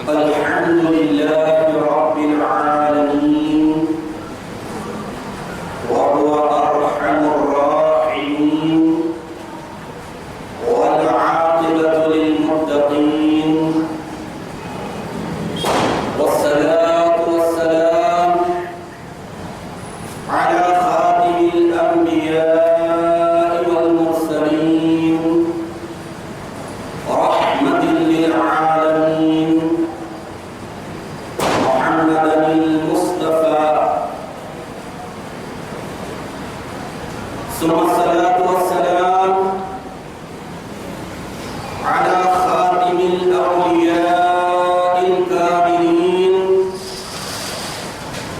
الحمد لله رب العالمين وهو أرحم الراحمين والعاقبة للمتقين والصلاة والسلام على خاتم الأنبياء والمرسلين رحمة للعالمين محمد المصطفى ثم الصلاة والسلام على خاتم الأولياء الكاملين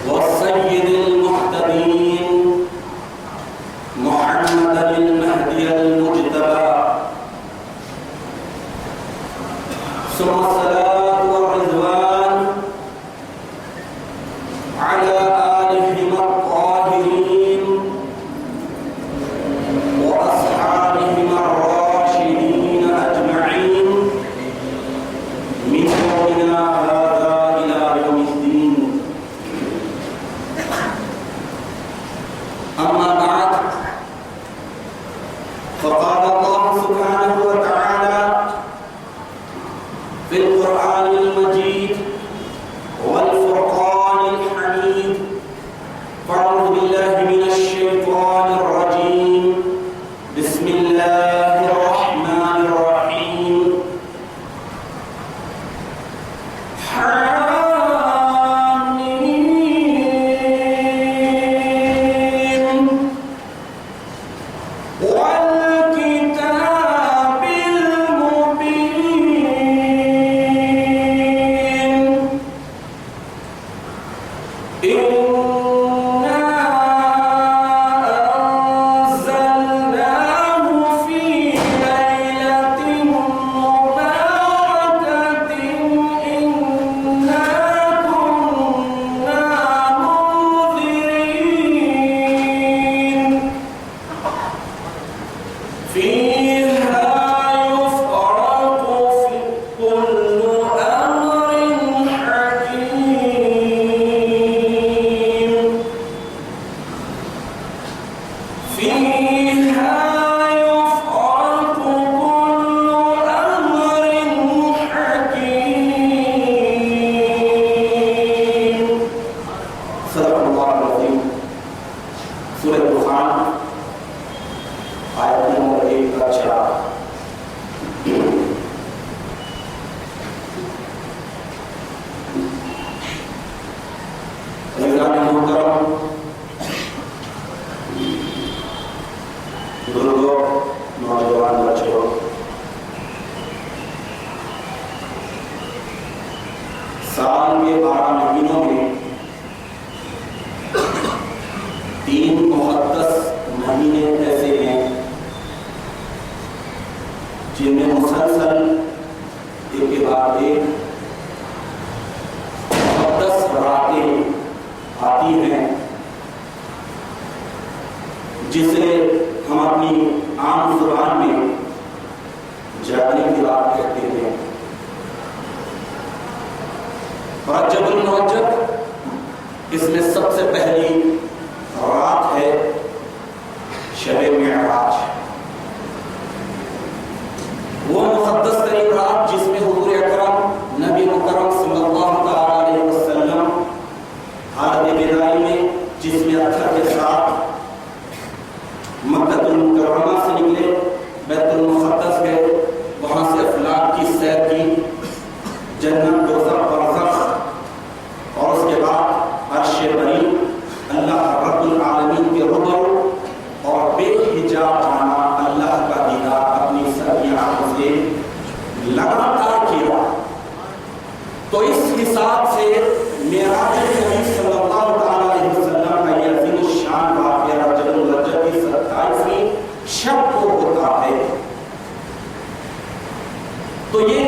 والسيد المهتدين محمد المهدي المجتبى ثم الصلاة والرضوان على آلهم الطاهرين وأصحابهم الراشدين أجمعين من يومنا هذا إلى يوم الدين. أما بعد، فقال الله سبحانه وتعالى في القرآن المجيد والفرقان الحميد: فأعوذ بالله من الشيطان الرجيم، بسم الله الرحمن الرحيم. حاميم والكتاب المبين إنا أنزلناه في ليلة مباركة إنا كنا منذرين فيها يفرق كل أمر حكيم فيها يفرق كل أمر حكيم. صدق الله العظيم. سورة الدخان آیت نمبر 1 کا 4. عزیزان محترم، بزرگوں، نوجوان بچوں، سال کے 12 مہینوں میں 3 مقدس مہینے ایسے ہیں جن میں مسلسل ایک کے بعد ایک مقدس راتیں آتی ہیں، جسے ہم اپنی عام زبان میں جاگنے کی رات کہتے ہیں. رجب المرجب اس میں سب سے پہلی رات ہے شب معراج، وہ مقدس ترین رات جس میں حضور اکرم نبی مکرم صلی اللہ تعالی علیہ وسلم حالت بیداری میں جسم اطہر کے ساتھ مکہ المکرمہ سے نکلے، بیت المقدس گئے، وہاں سے افلاک کی سیر کی، جنت، دوزخ، برزخ، اور اس کے بعد عرش بری، اللہ رب العالمین کے روبرو اور بے حجاب جانا، اللہ کا دیدار اپنی سری آنکھوں سے لگاتار کیا. تو اس حساب سے معراج نبی صلی اللہ تعالی علیہ وسلم کا یہ عظیم الشان واقعہ رجب المرجب کی 27ویں شب کو ہوتا ہے. تو یہ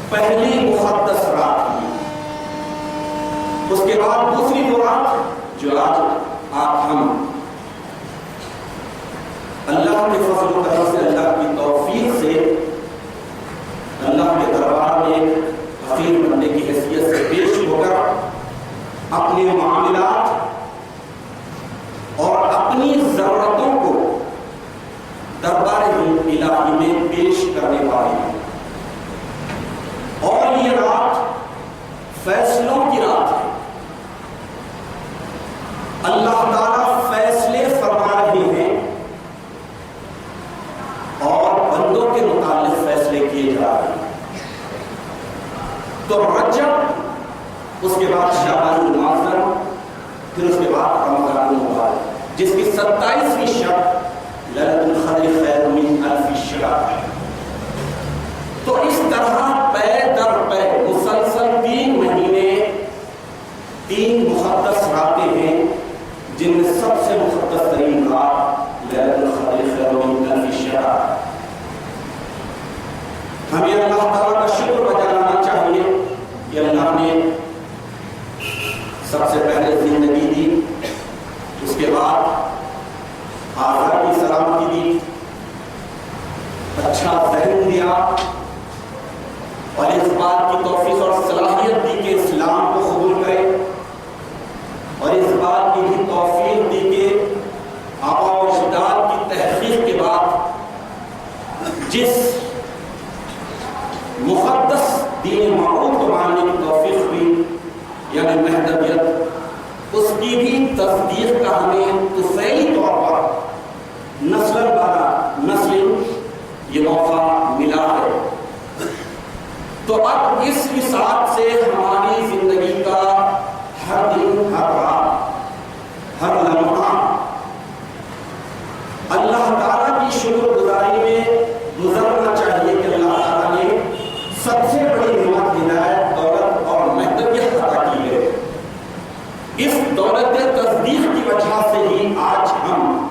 پہلی مقدس رات تھی. اس کے بعد دوسری وہ رات جو آج آپ ہم اللہ کے فضل و کرم سے، اللہ کی توفیق سے اللہ کے دربار میں حقیق بندے کی حیثیت سے پیش ہو کر اپنے معاملات اور اپنی ضرورتوں کو دربار الہی میں پیش کرنے والے ہیں. اور یہ رات فیصلوں کی رات ہے. اللہ تعالیٰ فیصلے فرما رہے ہیں اور بندوں کے متعلق فیصلے کیے جا رہے ہیں. تو رجب، اس کے بعد شعبان المعظم، پھر اس کے بعد رمضان المبارک، جس کی 27ویں شب لیلۃ القدر خیر من الف شہر. تو اس طرح پے در پے مسلسل 3 مہینے 3 مقدس راتیں ہیں، جن میں سب سے مقدس ترین رات لیلۃ القدر خیر من الف شہر. ہمیں اللہ تعالیٰ کا شکر بجا لانا چاہیے کہ اللہ نے سب سے پہلے زندگی دی، اس کے بعد آزادی سلامتی دی، اچھا ذہن دیا، اور اس بات کی توفیق اور صلاحیت دی کہ اسلام کو قبول کرے، اور اس بات کی بھی توفیق دی کہ آبا و اجداد کی تحقیق کے بعد جس مقدس دین معروف کو ماننے کی توفیق ہوئی، یعنی مہدویت، اس کی بھی تصدیق کا ہمیں طفیلی طور پر نسل بعد نسل یہ موقع ملا ہے. تو اب اس حساب سے ہماری زندگی کا ہر دن، ہر رات، ہر لمحہ اللہ تعالیٰ کی شکر گزاری میں گزرنا چاہیے کہ اللہ تعالیٰ نے سب سے بڑی نعمت ہدایت، دولت اور مہدویت عطا کی ہے. اس دولت تصدیق کی وجہ سے ہی آج ہم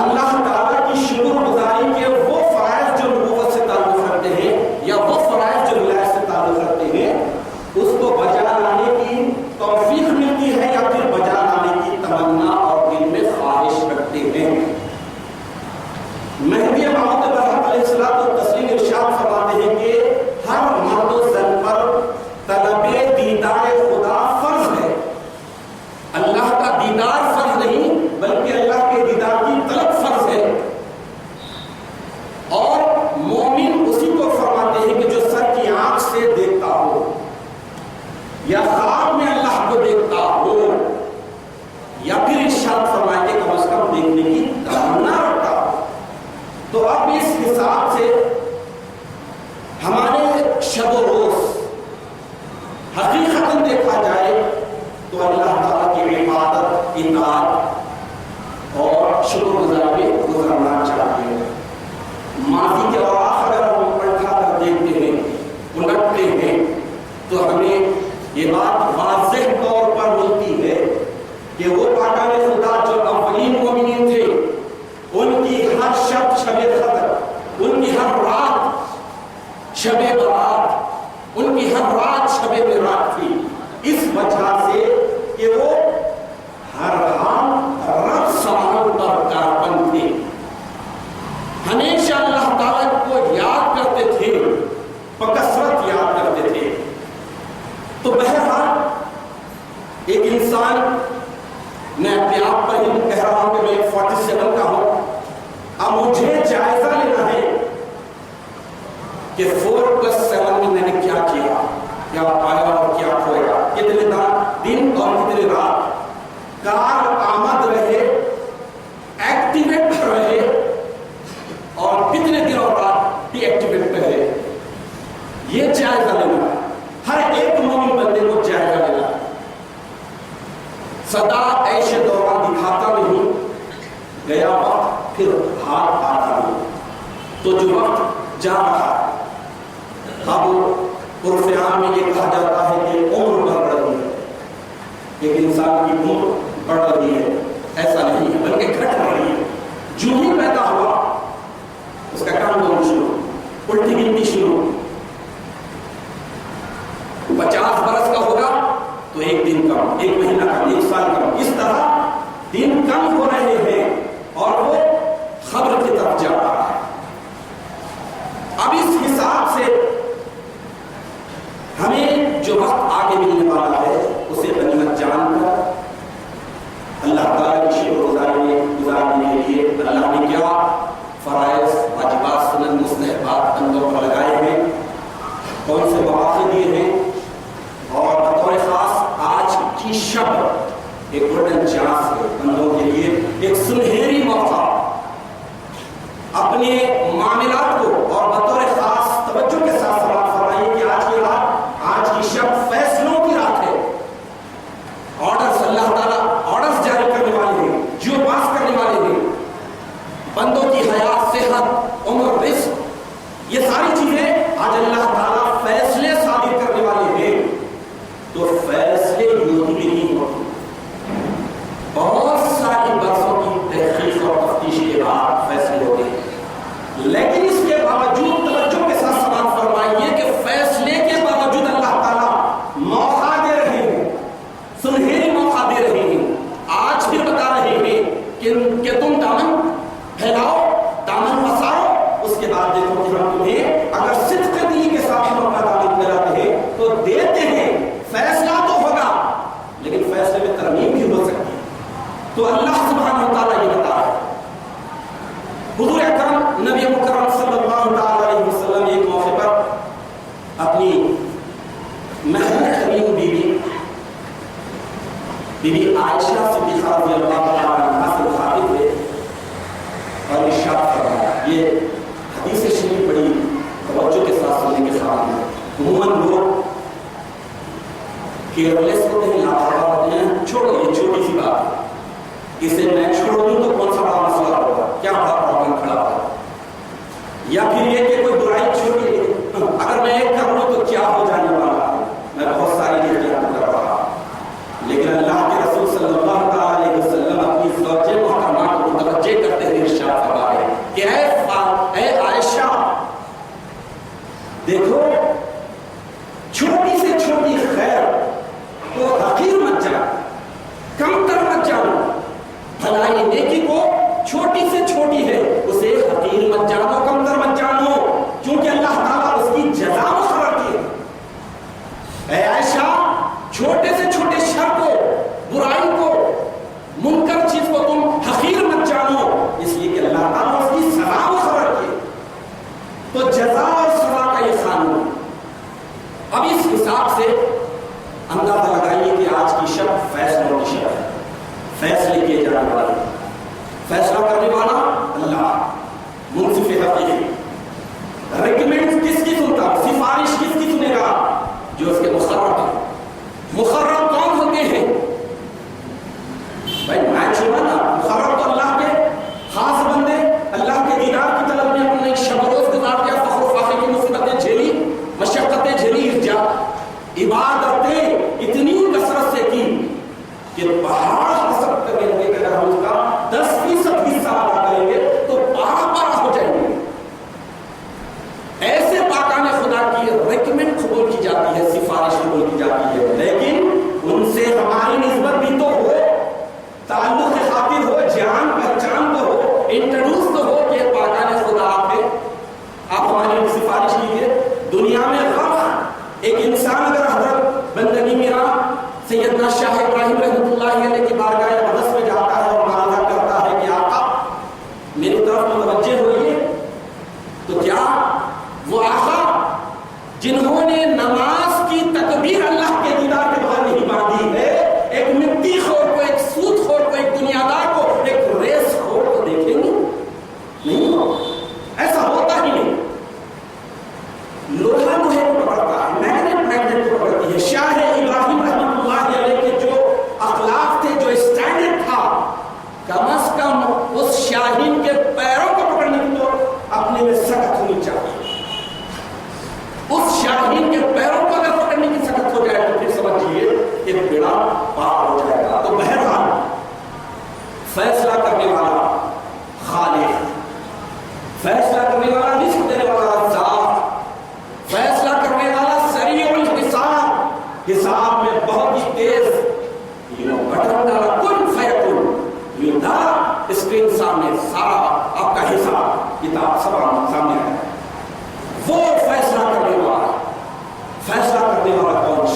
اللہ تعالیٰ کی شکر گزاری کے وہ فرائض جو نبوت سے تعلق رکھتے ہیں یا وہ فرائض جو ولایت سے تعلق رکھتے ہیں، اس کو بجا لانے کی توفیق ملتی ہے یا پھر بجا لانے کی تمنا اور دل میں خواہش رکھتے ہیں. مہدی موعود برحق علیہ الصلوۃ والتسلیم ارشاد فرماتے ہیں کہ ہر مرد و زن پر طلب دیدار خدا فرض ہے. اللہ کا دیدار فرض نہیں بلکہ اللہ کے دیدار کی طلب فرض ہے. اور مومن اسی کو فرماتے ہیں کہ جو سر کی آنکھ سے دیکھتا ہو یا خواب میں اللہ کو دیکھتا ہو، یا پھر ارشاد فرمائے کہ کم از کم دیکھنے کی تمنا رکھتا ہو. تو اب اس حساب سے ہمارے شب و روز حقیقتاً دیکھا جائے تو اللہ تعالیٰ کی عبادت، اطاعت اور شکر گزاری میں گزرنا چاہیے. ماضی کے اوراق اگر ہم پلٹا کر دیکھتے ہیں، الٹتے ہیں، تو ہمیں یہ بات واضح طور پر ملتی ہے کہ وہ پاکان خدا جو اولین مومنین تھے، ان کی ہر شب شب قدر، ان کی ہر رات شب برات، ان کی ہر رات شب معراج تھی، اس وجہ سے کہ وہ ہر حال رب سبحانہ پر کاربند تھے، ہمیشہ اللہ تعالیٰ کو یاد کرتے تھے، بکثرت یاد کرتے تھے. تو بہرحال ایک انسان، میں اپنے آپ پر ہی کہہ رہا ہوں کہ میں 47 کا ہوں، اب مجھے جائزہ لینا ہے کہ 4+7 میں نے کیا کیا، کیا پایا اور کیا کھویا، کتنے دن اور کتنے رات کار آمد رہے، ایکٹیویٹ رہے، اور کتنے دن اور رات بھی ایکٹیویٹ رہے. یہ جائزہ لینا ہے، ہر ایک مومن بندے کو جائزہ لینا ہے. سدا ایسے دوران دکھاتا نہیں، گیا وقت پھر ہاتھ آتا نہیں. تو جو وقت جا رہا ہے، اب عرف عام میں یہ کہا جاتا ہے کہ عمر بڑھ رہی ہے، ایک انسان کی عمر بڑھ رہی ہے، ایسا نہیں ہے بلکہ گھٹ رہی ہے. جو ہی پیدا ہوا اس کا کام کرنا شروع، الٹی گنتی شروع. 50 برس کا ہوگا تو 1 دن کم، 1 مہینہ کم، 1 سال کم، اس طرح دن کم ہو رہے ہیں اور وہ خبر کی طرف جا رہا ہے. اب اس حساب سے جو وقت آگے ملنے والا ہے اسے غنیمت جان کر اللہ تعالیٰ کی شکر گزارنے کے لیے اللہ نے کیا فرائض واجبات سنن مستحبات بندوں پر لگائے ہیں، کون سے مواقع دیے ہیں، اور بطور خاص آج کی شب ایک گولڈن چانس ہے بندوں کے لیے، ایک سنہری موقع اپنے معاملات کو اور بطور خاص توجہ کے ساتھ سماعت فرمائیے کہ آج کی رات، آج کی شب فیصلوں کی رات ہے۔ آرڈرز اللہ تعالیٰ آرڈرز جاری کرنے والے ہیں، جو پاس کرنے والے ہیں، بندوں کی حیات، صحت، عمر، رزق، یہ ساری چیزیں آج اللہ تعالیٰ فیصلے صادر کرنے والے ہیں۔ تو فیصلے یوں ہی نہیں ہوتے، بہت ساری برسوں کی تحقیق اور تفتیش کے بعد فیصلے ہوتے ہیں، لیکن اس کے باوجود توجہ کے ساتھ سماعت فرمائیے کہ فیصلے کے باوجود اللہ تعالیٰ موقع دے رہے ہیں، سنہری موقع دے رہے ہیں۔ آج پھر بتا رہے ہیں کہ تم دامن پھیلاؤ، دامن پسارو، اس کے بعد دیکھو کہ ہم تمہیں اگر صدق دلی کے ساتھ ہم اپنا دامن پھیلاتے ہیں تو دیتے ہیں۔ فیصلہ تو ہوگا لیکن فیصلے میں ترمیم بھی ہو سکتی ہے۔ تو اللہ سبحانہ و تعالیٰ یہ بتا رہا ہے، حضور اکرم نبی مکرم صلی اللہ علیہ وسلم ایک موقع پر اپنی محل کریم بیوی عائشہ صدیقہ رضی اللہ تعالیٰ عنہا سے مخاطب تھے اور ارشاد فرمایا، یہ حدیث شریف بڑی توجہ کے ساتھ سننے کے ساتھ ہے۔ عموماً لوگ کیئرلیس ہوتے ہیں، لاپرواہ ہوتے ہیں، چھوڑو یہ چھوٹی سی بات ہے، اسے میں چھوڑ دوں تو کون سا بڑا مسئلہ ہوگا، کیا بڑا پرابلم کھڑا ہوگا، یا پھر یہ کہ کوئی برائی چھوٹی ہے، اگر میں ایک کر لوں تو کیا ہو جانے والا ہے، میں بہت ساری چیزیں کر رہا ہوں۔ لیکن اللہ کے رسول صلی اللہ علیہ وسلم اپنی زوجہ محترمہ کو متوجہ کرتے ہوئے ارشاد فرمائے کہ اے عائشہ، دیکھو چھوٹی سے چھوٹی خیر کو حقیر مت جانو، کم تر مت جانو، بھلائی نیکی کو چھوٹی سے چھوٹی ہے اسے حقیر مت جانو، کم تر مت جانو، کیونکہ اللہ تعالیٰ اس کی جزا مقرر کی ہے۔ اے عائشہ، چھوٹے سے چھوٹے شر کو، برائی کو، منکر چیز کو تم حقیر مت جانو، اس لیے کہ اللہ تعالیٰ اس کی سزا مقرر کی ہے۔ تو جزا اور سزا کا یہ قانون، اب اس حساب سے اندازہ لگائیے کہ آج کی شب فیصلوں کی شب ہے، فیصلے کیے جانے والے، فیصلہ کرنے والا اللہ، منصف حقیقی۔ ریکمنڈ کس کی سنتا، سفارش کس کی سنے گا؟ جو اس کے مقرر ہیں۔ مقرر کون ہوتے ہیں؟ بھائی میں چھوڑا نا، مقرر تو اللہ کے خاص بندے، اللہ کے دیدار کی طلب میں اپنے شب روز گزار کیا، فخر و فاخر کی مصیبتیں جھیلی، مشقتیں جھیلی، عبادتیں اتنی کثرت سے کی کہ پہاڑ حسب کرنے لگے کہ اگر ہم اس کا 10% حصہ ادا کریں گے تو پارا ہو جائیں گے۔ ایسے پاکان خدا کی ریکمنڈ قبول کی جاتی ہے، سفارش قبول کی جاتی ہے، لیکن ان سے ہماری نسبت بھی تو ہو، تعلق خاطر ہو، جان پہچان تو ہو، انٹروڈیوس تو ہو کہ پاکان خدا آپ ہیں، آپ ہماری سفارش کیجیے۔ دنیا میں غم ایک انسان اگر حضرت بندگی میرا سیدنا شاہ ابراہیم رحمۃ اللہ علیہ کی بارگاہ اقدس میں جاتا ہے اور معاذہ کرتا ہے کہ آقا میری طرف متوجہ ہوئیے، تو کیا وہ آقا جنہوں نے نماز کی تکبیر اللہ کے دیدار کے بغیر نہیں باندھی ہے، ایک مٹی خور کو، ایک سود خور کو، ایک دنیا دار کو، ایک ریس خور کو دیکھیں گے؟ نہیں ہو، ایسا ہوتا ہی نہیں۔ لوہا لوہے کو پکڑتا ہے، میگنیٹ کو پکڑتی ہے۔ شاہ ابراہیم رحمۃ اللہ علیہ کے جو اخلاق تھے، جو اسٹینڈرڈ تھا، کم از کم اس شاہین کے پیروں کو پکڑنے کی تو اپنے میں سخت ہونی چاہیے۔ اس شاہین کے پیروں کو اگر پکڑنے کی سخت ہو جائے تو پھر سمجھیے کہ بیڑا پار ہو جائے گا۔ تو بہرحال فیصلہ کرنے والا خالق، فیصلہ کرنے والا رزق دینے والا ذات، فیصلہ کرنے والا سریع الحساب، حساب میں بہت ہی تیز، بٹن ڈالا کن فیکن، یہ ڈالا اسکرین سامنے، سارا آپ کا حساب کتاب سب سامنے ہے۔ وہ فیصلہ کرنے والا، فیصلہ کرنے والا کون؟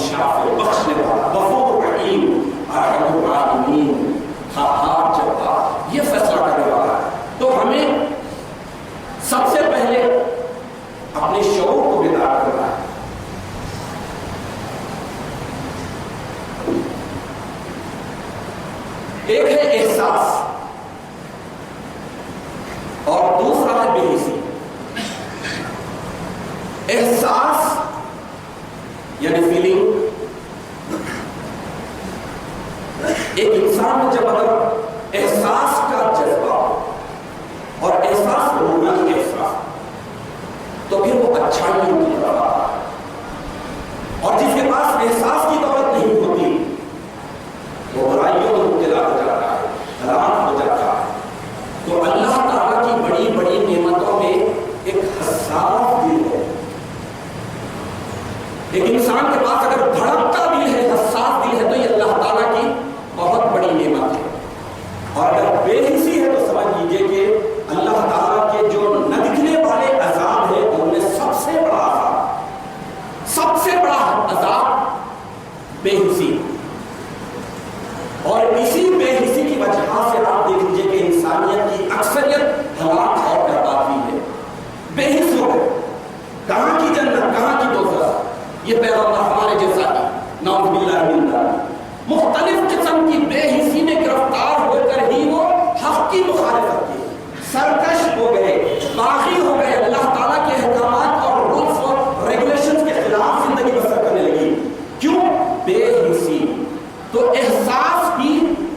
احساس اور دوسرا ہے بے حسی۔ احساس یعنی فیلنگ، ایک انسان میں جب اگر احساس کا جذبہ اور احساس روحانی احساس تو پھر وہ اچھائیوں کی طرف آتا ہے، اور جس کے پاس احساس کی دولت نہیں ہوتی وہ برائیوں میں مبتلا ہو جاتا ہے، ہلاک ہو جاتا ہے۔ تو اللہ تعالیٰ کی بڑی بڑی نعمتوں میں ایک حساس دل ہے۔ ایک انسان کے پاس اگر دھڑکتا دل ہے، حساس دل ہے، تو یہ اللہ تعالیٰ کی بہت بڑی نعمت ہے۔ اور اگر بے حسی ہے تو سمجھ لیجیے کہ اللہ تعالیٰ کے جو نہ دکھنے والے عذاب ہیں ان میں سب سے بڑا عذاب بے حسی، اور اسی بے حسی کی وجہ سے آپ دیکھ لیجیے کہ انسانیت کی اکثریت ہلاک اور برباد ہوئی ہے۔ بے حس ہو گئے، کہاں کی جنت کہاں کی دوزخ، یہ پیغمبر ہمارے جیسا ہے، نعوذ باللہ من ذالک۔ مختلف قسم کی بے حسی میں گرفتار ہو کر ہی وہ حق کی مخالفت کی، سرکش ہو گئے، باغی ہو گئے، اللہ تعالیٰ کے احکامات اور رولز اور ریگولیشنز کے خلاف زندگی بسر کرنے لگی۔ کیوں؟ بے حسی۔ تو احساس بھی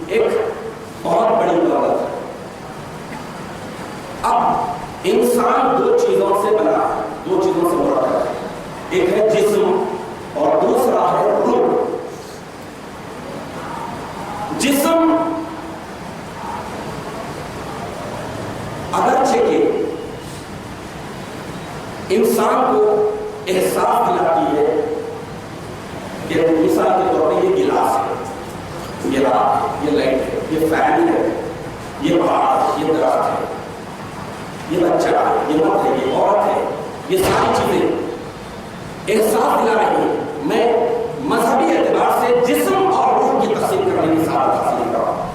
ایک بہت بڑی دولت ہے۔ اب انسان دو چیزوں سے بنا ہے، دو چیزوں سے مرکب ہے، ایک ہے جسم اور دوسرا ہے روح۔ جسم اگرچہ کہ انسان کو احساس دلاتی ہے کہ مثال کے طور پر یہ گلاس ہے، یہ رات ہے، یہ لائٹ ہے، یہ فین ہے، یہ پہاڑ ہے، یہ درخت ہے، یہ بچہ ہے، یہ مرد ہے، یہ عورت ہے، یہ ساری چیزیں احساس دلا رہی ہیں۔ میں مذہبی اعتبار سے جسم اور روح کی تقسیم کرنے کی سعادت حاصل کر رہا ہوں۔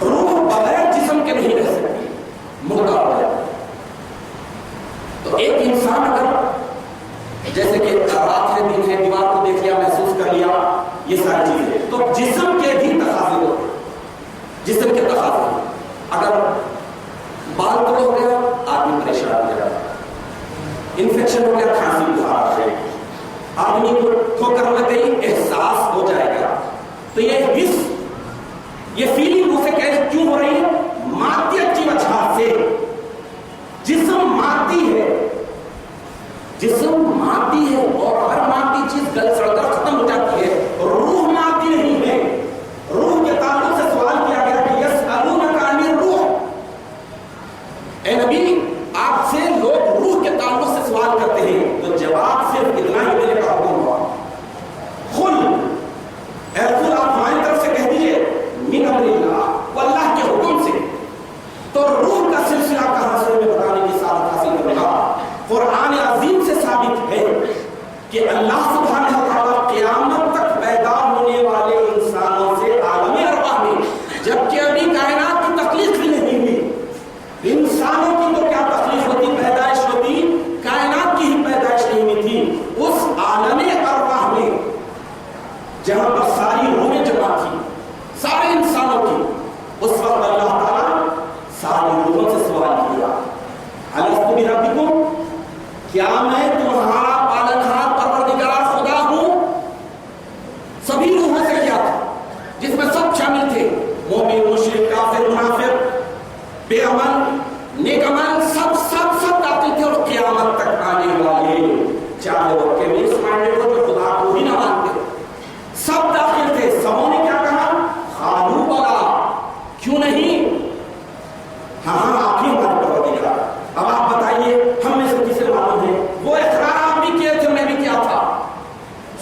روح بغیر جسم کے نہیں رہ سکتی، مردہ ہو جائے۔ تو ایک انسان اگر جیسے کہ رات ہے دن ہے، دیوار کو دیکھ لیا، محسوس کر لیا، یہ ساری چیزیں، تو جسم کے بھی تقاضے ہوتے ہیں، جسم کے تقاضے۔ اگر بال توڑ ہو گیا آدمی پریشان ہو جائے گا، انفیکشن ہو گیا، کھانسی بخار ہے، آدمی کو ٹھوکر لگ گئی، احساس ہو جائے گا۔ تو یہ حس، یہ فیلنگ اسے کیوں ہو رہی ہے؟ مادیت کی وجہ سے۔ جسم مادی ہے، جسم مادی ہے، اور ہر مادی چیز گل سڑ کر ختم ہو جاتی ہے۔ روح مادی نہیں ہے۔ روح کے تعلق سے سوال کیا گیا کہ یسألونک عن الروح، اے نبی آپ سے لوگ روح کے تعلق سے سوال کرتے ہیں، تو جواب صرف اتنا ہی دینے کا حکم ہوا، قل، اے رسول آپ ہماری طرف سے کہہ دیجئے، من امر اللہ، وہ اللہ کے حکم سے۔ تو روح کا سلسلہ کہاں سے میں بتانے کی سعادت حاصل کروں گا؟ قرآن عظیم سے ثابت ہے کہ اللہ سبحانہ وتعالیٰ قیامت تک پیدا ہونے والے انسانوں سے عالم ارواح میں، جبکہ ابھی کائنات کی تخلیق بھی نہیں ہوئی، انسانوں کی تو کیا تخلیق ہوتی، پیدائش ہوتی، کائنات کی ہی پیدائش نہیں ہوئی تھی، اس عالم ارواح میں جہاں پر ساری روحیں جمع تھی، سارے انسانوں کی، اس وقت اللہ تعالیٰ ساری روحوں سے سوال کیا، الست بربکم، کیا میں تمہارا پالنہار پروردگار خدا ہوں؟ سبھی روحوں سے کیا تھا، جس میں سب شامل تھے، مومن، مشرک، کافر، منافق، بے عمل، نیک عمل، سب داخل تھے، اور قیامت تک آنے والے، چاہے وہ کیمسٹ مائنڈڈ ہو جو خدا کو ہی نہ مانتے، سب داخل تھے۔ سبوں نے کیا کہا؟ قالوا بلی، کیوں نہیں؟ ہاں آپ ہی ہمارے پروردگار۔ اب آپ بتائیے ہم میں سے کسے معلوم ہے؟ وہ اقرار آپ بھی کیے تھے، میں بھی کیا تھا،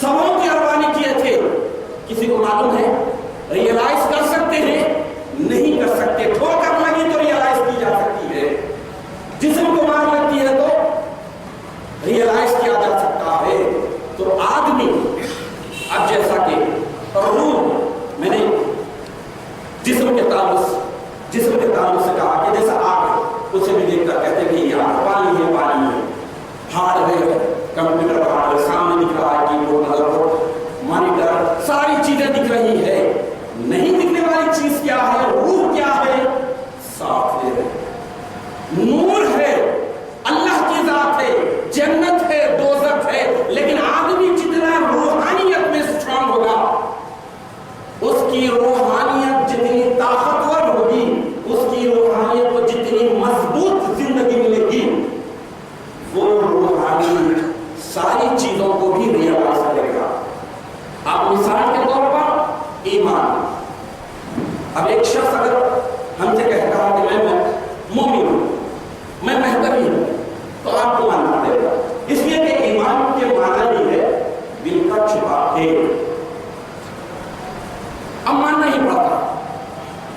سبوں کی ارواح کیے تھے، کسی کو معلوم ہے؟ ریئلائز کر سکتے ہیں؟ نہیں کر سکتے۔ ٹھوکر لگی تو ریئلائز کی جا سکتی ہے، جسم کو مار لگتی ہے تو ریئلائز کیا جا سکتا ہے۔ تو اب ایک شخص اگر ہم سے کہتا ہے کہ میں مومن ہوں، میں مہتبی ہوں، تو آپ کو ماننا پڑے گا، اس لیے کہ ایمان کے معنی بھی ہے دل کا چھپا ہے، اب ماننا ہی پڑتا۔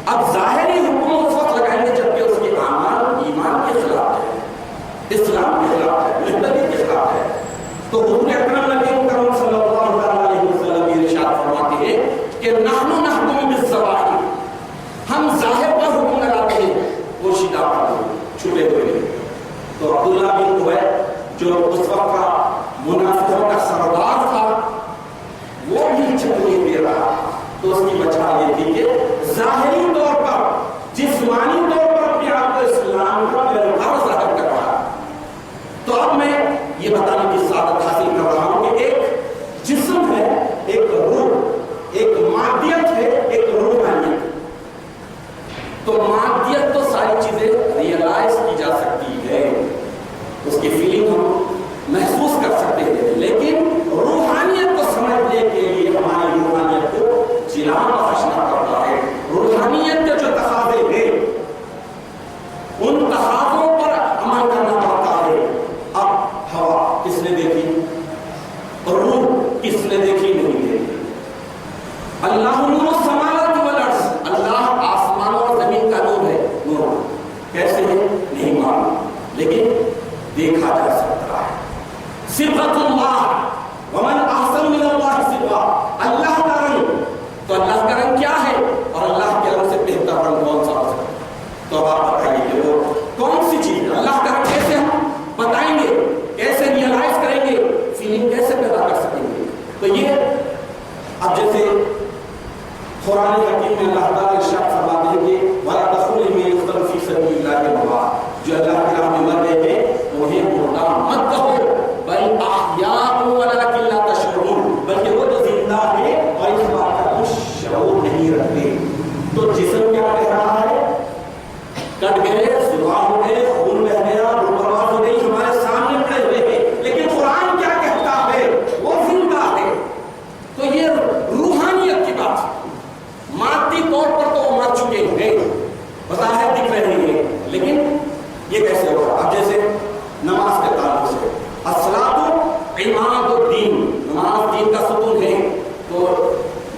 اب ظاہری حکم اس وقت لگائیں گے جبکہ اس کے اعمال ایمان کے خلاف ہے، اسلام کے خلاف ہے، مہتبی کے خلاف ہے۔ تو حضور اکرم نبی کرم صلی اللہ علیہ وسلم ارشاد فرماتے ہیں کہ نحن نحکم بالظواہر، ہم ظاہر پر حکم لگاتے ہیں، پوشیدہ پر چھپے ہوئے۔ تو عبداللہ بن عبید جو اس وقت کا منافقوں کا سردار تھا، وہ بھی چکنے دے رہا، تو اس کی وجہ یہ تھی کہ ظاہری طور پر، جسمانی طور پر اپنے آپ کو اسلام کا پیروکار ظاہر کر رہا۔ تو اب میں یہ بتانے کی سعادت حاصل کر رہا ہوں کہ ایک جسم ہے، ایک روح، ایک مادیت ہے، ایک روحانیت۔ تو مادیت تو ساری چیزیں ریئلائز کی جا سکتی ہے، اس کی فیلنگ ہم محسوس کر سکتے ہیں، لیکن روحانیت کو سمجھنے کے لیے ہماری روحانیت کو جلا بخشنا پڑتا ہے۔ روحانیت کے جو تقاضے ہیں ان تقاضوں پر عمل کرنا پڑتا ہے۔ اب ہوا کس نے دیکھی اور روح کس نے دیکھی؟ نہیں دیکھی۔ اللہ نور السماوات والارض، اللہ آسمانوں اور زمین کا نور ہے، نور کیسے ہے نہیں معلوم، لیکن دیکھا جا سکتا ہے۔ صفت اللہ ومن احسن من اللہ صفا، اللہ کا رنگ، تو اللہ کا رنگ کیا ہے اور اللہ کے رنگ سے بہتر رنگ کون سا ہو سکتا ہے؟ تو اب آپ بتائیے کہ وہ کون سی چیز؟ اللہ کا رنگ کیسے ہم بتائیں گے، کیسے ریئلائز کریں گے، فیلنگ کیسے پیدا کر سکیں گے؟ تو یہ اب جیسے قرآن حکیم میں اللہ تعالیٰ ارشاد فرماتے ہیں کہ وَلَا تَخْرُجُوا مِنْ يُقْتَلُ فِي سَبِيلِ اللَّهِ أَمْوَاتٌ، جو اللہ کی راہ میں مر گئے ہیں انہیں مردہ مت کہو، بل احیاء ولکن لا تشعرون، بلکہ وہ تو زندہ ہے اور اس بات کا کچھ شعور نہیں رکھتے۔ تو جسم کیا کہہ رہا ہے؟ کٹ گئے، سوراخ ہو گئے، خون بہ گیا، روح پرواز ہو گئی، ہمارے سامنے پڑے ہوئے ہیں، لیکن قرآن کیا کہتا ہے؟ وہ زندہ ہے۔ تو یہ روحانیت کی بات ہے۔ مادی طور پر تو وہ مر چکے ہیں، بظاہر دکھ رہے ہیں، لیکن یہ کیسے ہوگا؟ اب جیسے نماز کے تعلق سے الصلاۃ عماد الدین، نماز دین کا ستون ہے، تو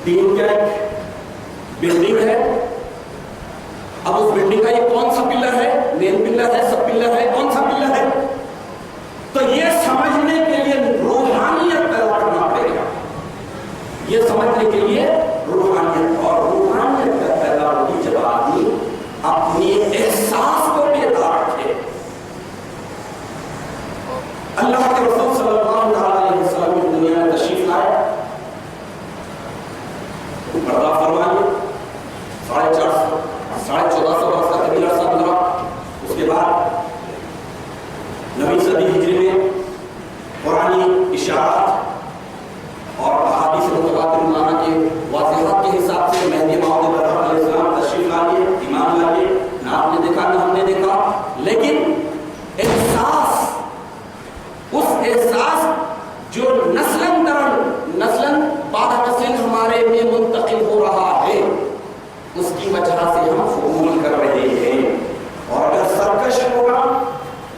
دین کیا ایک بلڈنگ ہے، اب اس بلڈنگ کا یہ کون سا پلر ہے؟ مین پلر ہے، سب پلر ہے، کون سا پلر ہے؟ تو یہ سمجھنے کے لیے روحانیت پیدا کرنا پڑے گا، یہ سمجھنے کے لیے روحانیت، اور روحانیت کا پیدا ہوگی جب آدمی اپنی احساس کو بیدار رکھے۔ اللہ کے رسول صلی اللہ علیہ وسلم اس دنیا میں تشریف لائے، پردہ فرمائے، 1450 برس کا طویل عرصہ گزرا۔ اس کے بعد نویں صدی ہجری میں قرآنی اشارات اور احادیث متواتر معنی کے واضحات کے حساب سے مہدی موعود برحق علیہ السلام تشریف لائے، ایمان لائے، نہ آپ نے دیکھا نہ ہم نے دیکھا، لیکن احساس، اس احساس جو نسلاً بعد نسل ہمارے میں منتقل ہو رہا ہے، اس کی وجہ سے ہم قبول کر رہے ہیں۔ اور اگر سرکش ہوگا،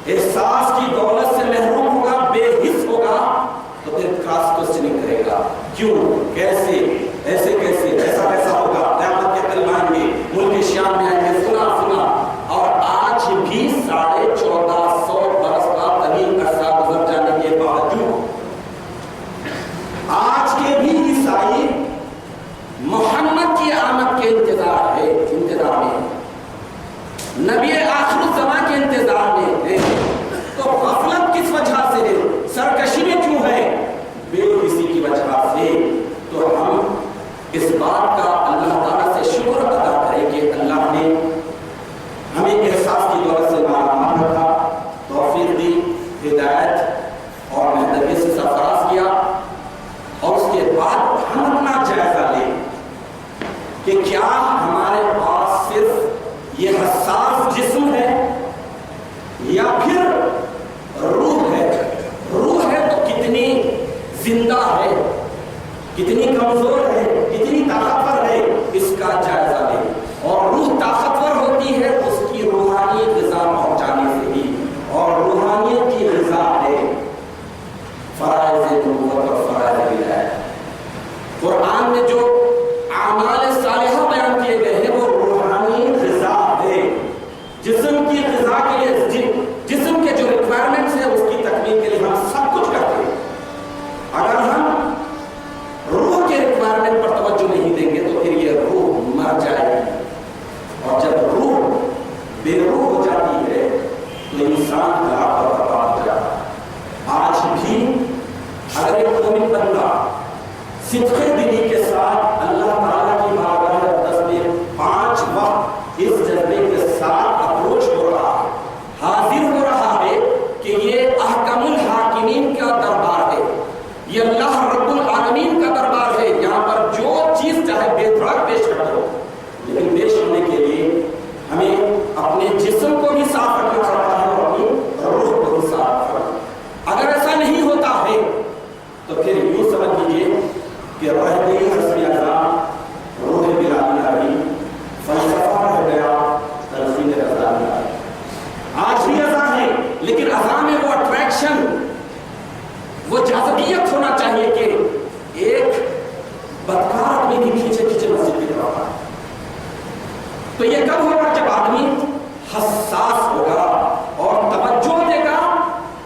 احساس کی دولت سے محروم ہوگا، بے حس ہوگا، تو پھر کراس کوسچننگ کرے گا، کیوں، کیسے، ایسے کیسے، ایسا کیسا ہوگا، قیامت کے قریب آئیں گے، ملک شام میں آئیں گے، سنا۔ اور آج بھی 1450 برس کا طویل عرصہ گزر جانے کے باوجود آج کے بھی عیسائی محمد کی آمد کے انتظار میں، نبی آخر الزمان کے انتظار میں ہے۔ تو غفلت کس وجہ سے ہے؟ سرکشی میں کیوں ہے؟ بے حسی کی وجہ سے۔ تو ہم اس بات کا اللہ تعالیٰ سے شکر ادا کریں کہ اللہ نے ہمیں احساس کی دولت سے مالا رکھا، توفیق دی، ہدایت اور مہتبی سے سرفراز کیا، اور اس کے بعد ہم اپنا جائزہ لیں کہ کیا ہمارے پاس صرف یہ حساس جسم ہے یا پھر روح ہے؟ روح ہے تو کتنی زندہ ہے، کتنی کمزور ہے، کتنی طاقتور ہے، اس کا جائزہ لیں۔ فرائض نبوت اور فرائض ولایت. قرآن میں جو اعمال صالحہ بیان کیے گئے ہیں وہ روحانی غذا ہے. جسم کی غذا کے لیے جسم کے جو ریکوائرمنٹس ہیں اس کی تکمیل کے لیے ہم سب کچھ کرتے ہیں. اگر ہم روح کے ریکوائرمنٹ پر توجہ نہیں دیں گے تو پھر یہ روح مر جائے گی. اور جب روح بے روح ہو جاتی ہے تو انسان ہلاک اور برباد ہو جاتا ہے. آج بھی اگر ایک مومن بندہ صدق دلی کے ساتھ اللہ تعالیٰ کی بارگاہ اقدس میں 5 وقت اس جذبے کے ساتھ اپروچ ہو رہا ہے، حاضر ہو رہا ہے کہ یہ احکم الحاکمین کا دربار ہے، یہ اللہ رب العالمین کا دربار ہے، یہاں پر جو چیز چاہے بے دراگ پیش کر دو. لیکن پیش ہونے کے لیے ہمیں اپنے جسم کو بھی صاف رکھنا پڑتا ہے اور اپنی روح کو بھی صاف رکھنا. اگر ایسا نہیں ہوتا ہے تو پھر یوں سمجھ لیجیے کہ رہ گئی حسبی اذان، روح بلا ناری، فلسفہ رہ گیا، تلقین رضا ناری. آج بھی اذان ہے لیکن اذان میں وہ اٹریکشن، وہ جاذبیت ہونا چاہیے کہ ایک بدکار اپنی بھی کھینچے کھینچے مسجد کی طرف آئے. تو یہ کب ہوگا؟ جب آدمی حساس ہوگا اور توجہ دے گا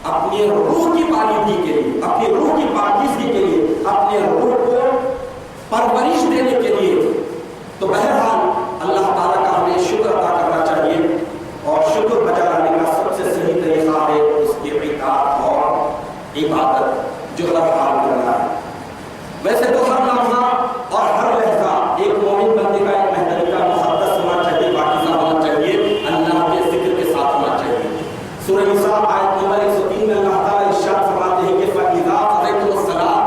اپنی روح کی پالیدگی کے لیے، اپنی روح کی پاکیزگی کے لیے، اپنے روح کو پرورش دینے کے لیے. تو بہرحال اللہ تعالیٰ کا ہمیں شکر ادا کرنا چاہیے اور شکر بجا لانے کا سب سے صحیح طریقہ ہے اس کی اطاعت اور عبادت جو ہر حال کرنا ہے. ویسے تو ہر لمحہ اور ہر لہجہ ایک مومن بندے کا ایک محترمہ مقدس ہونا چاہیے، پاکیزہ ہونا چاہیے، اللہ کے ذکر کے ساتھ ہونا چاہیے. سورہ نساء آیت نمبر 103 میں اللہ تعالیٰ ارشاد فرماتے ہیں کہ فَإِذَا قَضَيْتُمُ الصَّلَاةَ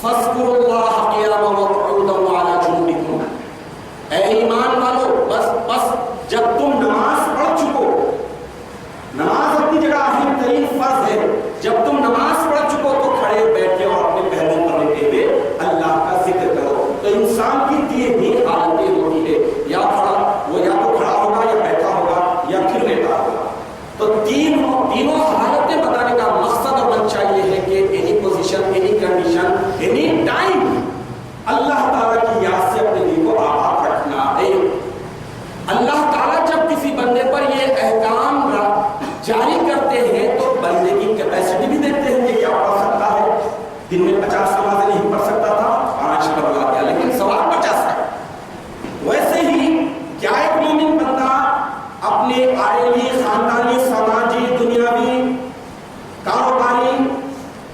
فَاذْكُرُوا اللَّهَ قِيَامًا وَقُعُودًا وَعَلَىٰ جُنُوبِكُمْ. اے ایمان والو، بس جب تم نماز پڑھ چکو، نماز اپنی جگہ اہم ترین فرض ہے، جب تم نماز پڑھ چکو تو کھڑے بیٹھے اور اپنے پہلو پر لیٹے ہوئے اللہ کا ذکر کرو. تو انسان کی تین ہی حالتیں ہوتی ہے، یا تو کھڑا ہوگا یا بیٹھا ہوگا یا پھر لیٹا ہوگا. تو تینوں حالتیں بتانے کا مقصد اور منشا یہ ہے کہ any position, any condition, any time Allah تعالیٰ کی یاد سے اپنے دل کو آباد رکھنا ہے. اللہ تعالیٰ جب کسی بندے پر یہ احکام جاری کرتے ہیں تو بندے کی کیپیسٹی بھی دیکھتے ہیں کہ کیا پڑھ سکتا ہے. دن میں 50 نمازیں نہیں پڑھ سکتا تھا، 5 پڑھ دیا، لیکن سوال 50 ہے. ویسے ہی کیا ایک مومن بندہ اپنے عائلی، خاندانی، سماجی، دنیاوی، کاروباری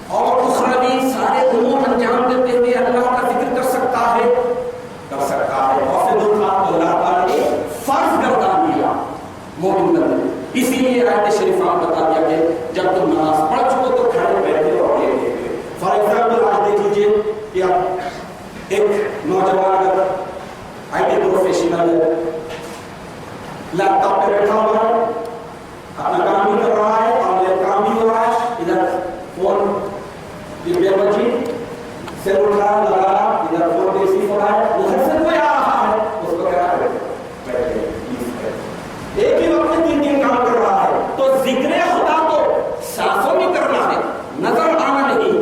اور اخروی سارے امور انجام دیتے ہوئے اللہ کا ذکر کر سکتا ہے؟ کر سکتا ہے. اور سے دو بات تو اللہ تعالیٰ نے فرض گردان دیا مومن بندے. اسی لیے آیت شریفہ میں بتا دیا کہ جب تم نماز پڑھ چکو تو کھڑے بیٹھے اور لیٹے ہوئے. فار ایگزامپل آج دیکھ لیجیے کہ اب ایک نوجوان اگر I T professional laptop پہ بیٹھا ہوا ہے، اپنا کام بھی کر رہا ہے، آن لائن کام بھی ہو رہا ہے، ادھر فون بچی سیل اٹھ رہا ہے، لگا رہا، ادھر فون پہ ریسیو ہو رہا ہے، ادھر سے کوئی آ رہا ہے، اس کو کہہ رہا ہے ایک ہی وقت میں 3 کام کر رہا ہے. تو ذکر خدا تو سانسوں میں کرنا ہے، نظر آنا نہیں.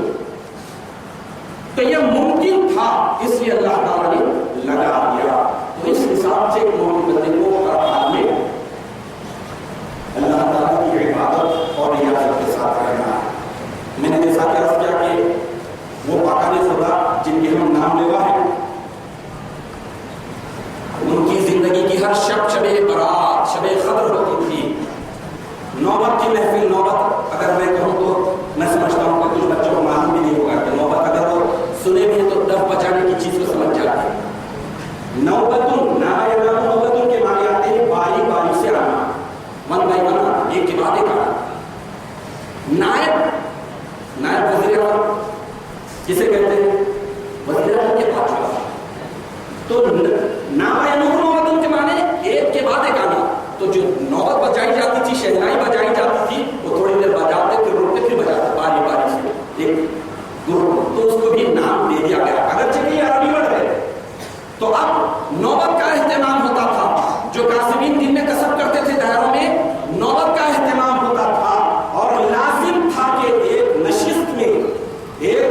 تو یہ ممکن تھا، اس لیے اللہ تعالیٰ نے لگا دیا. تو اس حساب سے مومن بندے کو ہر حال میں اللہ تعالیٰ کی عبادت اور ریاضت کے ساتھ رہنا ہے. میں نے جیسا کہ عرض کیا کہ وہ پاکان خدا جن کے ہم نام لیوا ہیں، ان کی زندگی کی ہر شب برات، شب قدر ہوتی تھی. نوبت کی محفل، نوبت اگر میں کہوں تو میں سمجھتا ہوں کہ کچھ بچوں کو معلوم بھی نہیں ہوگا کہ نوبت اگر وہ سنے بھی تو ڈف بچانے کی چیز کو سمجھ جاتے ہیں. نوبتوں کے معنی آتے ہیں باری باری سے آنا، ون بائی ون آنا، ایک کے بعد ایک آنا. نائب وزیر اعظم جسے کہتے ہیں وزیر اعظم کے پاس چلا، تو نوبتوں کے معنی ایک کے بعد ایک آنا. تو جو نوبت بجائی جاتی تھی، شہنائی بجائی جاتی تھی، وہ تھوڑی دیر بجاتے پھر روکتے پھر بجاتے باری باری سے ایک گروپ. تو اس کو بھی نام دے دیا گیا، اگرچہ کہ یہ عربی ورڈ ہے. تو اب نوبت کا اہتمام ہوتا تھا، جو قاسمین دن میں کسب کرتے تھے دائروں میں، نوبت کا اہتمام ہوتا تھا. اور لازم تھا کہ ایک نشست میں ایک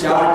4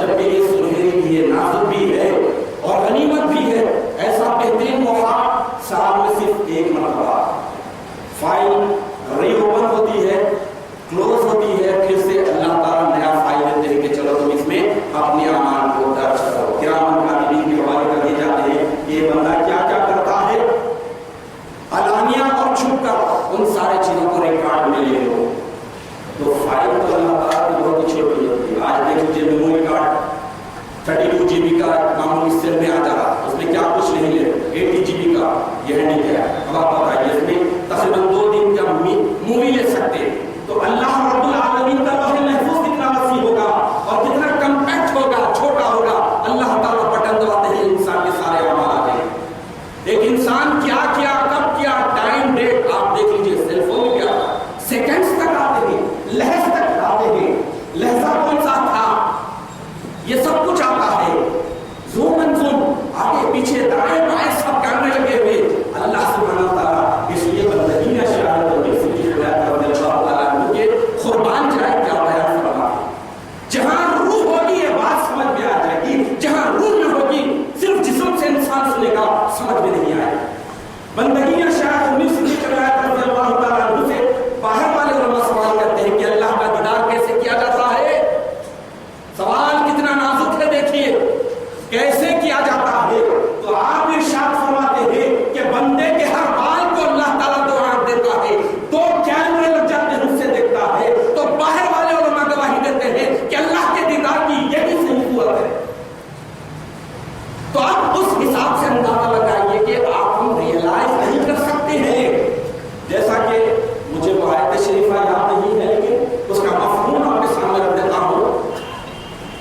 جبکہ یہ سنہری بھی ہے، نازک بھی ہے اور غنیمت بھی ہے. ایسا بہترین موقع سال میں صرف ایک مرتبہ فائل ری اوپن ہوتی ہے، کلوز ہوتی ہے، پھر سے اللہ تعالیٰ نیا فائل دیتے ہیں کہ چلو تم اس میں اپنے اعمال کو درج کرو. کرام کاتبین کے حوالے کر دیے جاتے ہیں کہ یہ بندہ کیا کیا کرتا ہے، علانیہ اور چھپ کر ان سارے چیزوں کو ریکارڈ میں لے لو. تو فائل تو اللہ تعالیٰ کی بہت ہی چھوٹی ہوتی ہے. آج دیکھ لیجیے میموری کارڈ 32 GB کا معمولی سیل میں آ جا رہا، اس میں کیا کچھ نہیں ہے. 80 GB کا یہ ہینڈی کیا ہے، اب آپ بتائیے اس میں تقریباً 2 دن کا مووی لے سکتے ہیں. تو اللہ رب العالمین کا لوح محفوظ کتنا وسیع ہوگا اور کتنا کمپیکٹ ہوگا، چھوٹا ہوگا. اللہ تعالیٰ بٹن دباتے ہیں انسان کے سارے اعمال آتے ہیں. ایک انسان کیا کیا، کب کیا، ٹائم ڈیٹ آپ دیکھ لیجیے. سیل فون میں کیا سیکنڈز تک آتے ہیں، لہز تک آتے ہیں، لہجہ کون سا تھا، یہ سب کچھ آتا ہے. زوم ان زوم، آگے پیچھے دائیں بائیں سب کرنے لگے ہوئے اللہ سبحانہ وتعالیٰ. اس لیے بندگی میں شہادت اور صدیق رضی اللہ تعالیٰ عنہ کے قربان جائے کیا بیان فرما. جہاں روح ہوگی یہ بات سمجھ میں آ جائے گی، جہاں روح نہ ہوگی صرف جسم سے انسان سنے گا سمجھ میں نہیں آئے. بندگی میں شہادت صدیق رضی اللہ تعالیٰ عنہ سے باہر والے علماء سوال کرتے ہیں کہ اللہ کا دیدار کیسے کیا جاتا ہے. سوال کتنا نازک ہے، دیکھیے کیسے کیا جاتا ہے. تو آپ ارشاد فرماتے ہیں کہ بندے کے ہر بال کو اللہ تعالیٰ دو آنکھ دیتا ہے، 2 کیمرے لگ جاتے ہیں، اس سے دیکھتا ہے. تو باہر والے علماء گواہی دیتے ہیں کہ اللہ کے دیدار کی یہ بھی صحیح صورت ہے. تو آپ اس حساب سے اندازہ لگائیے کہ آپ ہم ریئلائز نہیں کر سکتے ہیں. جیسا کہ مجھے وہ آیت شریفہ یاد نہیں ہے لیکن اس کا مفہوم آپ کے سامنے رکھ دیتا ہوں.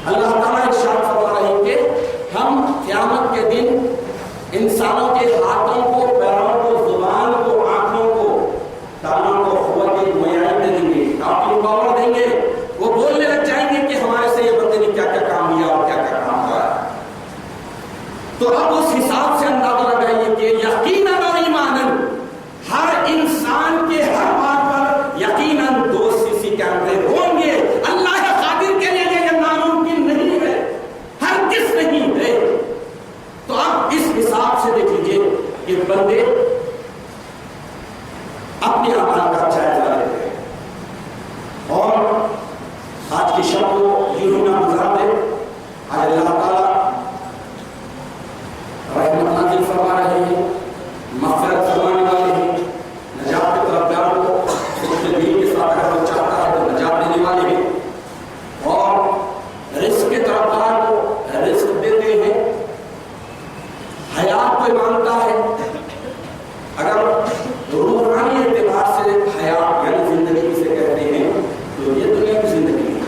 اللہ تعالیٰ ارشاد فرما رہے ہیں کہ ہم قیامت کے دن انسانوں کے ہاتھوں کو، پیروں کو، زبان کو، آنکھوں کو، کانوں کو قوت گویائی دے دیں گے، اپنی پاور دیں گے. وہ بولنے لگ جائیں گے کہ ہمارے سے یہ بندے نے کیا کیا کام کیا اور کیا کیا کام کرا. تو اب اس حساب سے اندازہ لگائیے کہ یقیناً اور ایماناً ہر انسان کے ہر بات پر یقیناً 2 CC کیمرے ہوں گے. اللہ قادر کے لیے یہ ناممکن نہیں ہے، ہرگز نہیں ہے. تو آپ اس حساب سے دیکھ لیجیے کہ بندے اپنے اعمال کا جائزہ لیتے ہیں اور آج کی شب کو یوں ہی نہ گزارتے. آج اللہ تعالیٰ رحمت نازل فرما رہے ہیں، مغفرت فرمانے والے ہیں، نجات کے طلبگار کو اس کے دین کے ساتھ اگر وہ چاہتا ہے تو نجات دینے والے ہیں اور رزق کے طلبگار کو رزق دیتے ہیں. حیات کو مانتا ہے. اگر روحانی اعتبار سے حیات یعنی زندگی کسے کہتے ہیں تو یہ دنیا کی زندگی ہے.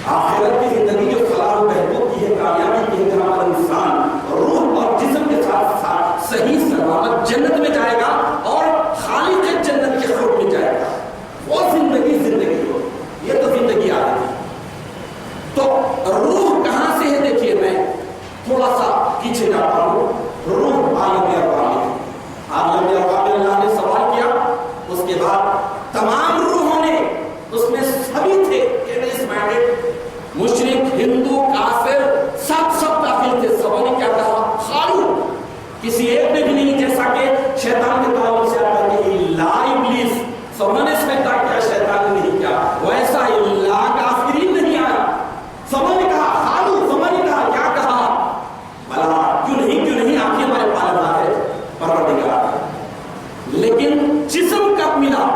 آخرت کی زندگی جو فلاح و بہبود کی ہے، کامیابی کی ہے، جہاں پر انسان روح اور جسم کے ساتھ ساتھ صحیح سلامت جنت میں جائے گا اور خالق جنت کے قرب میں جائے گا. وہ زندگی ہو، یہ تو زندگی آ رہی ہے. تو روح کہاں سے ہے دیکھیے، میں تھوڑا سا پیچھے جاتا ہوں. روح عالم ارواح میں، عالم ارواح میں اللہ نے سوال کیا، اس کے بعد تمام روحوں نے اس میں سبھی تھے، مشرک، ہندو، کافر، سب داخل تھے. سبوں نے کیا کہا؟ خالو. کسی ایک نے بھی نہیں، جیسا کہ شیطان کے تعلق سے آتا ہے کہ لا ابلیس، سبوں نے سمجھتا کیا شیطان نے نہیں کیا، ویسا لا کافرین نہیں آیا. سبوں نے کہا خالو، سبوں نے کہا کیا کہا؟ بلا کیوں نہیں آپ کی ہمارے پالنا ہے، پروردگار ہے. لیکن جسم کب ملا؟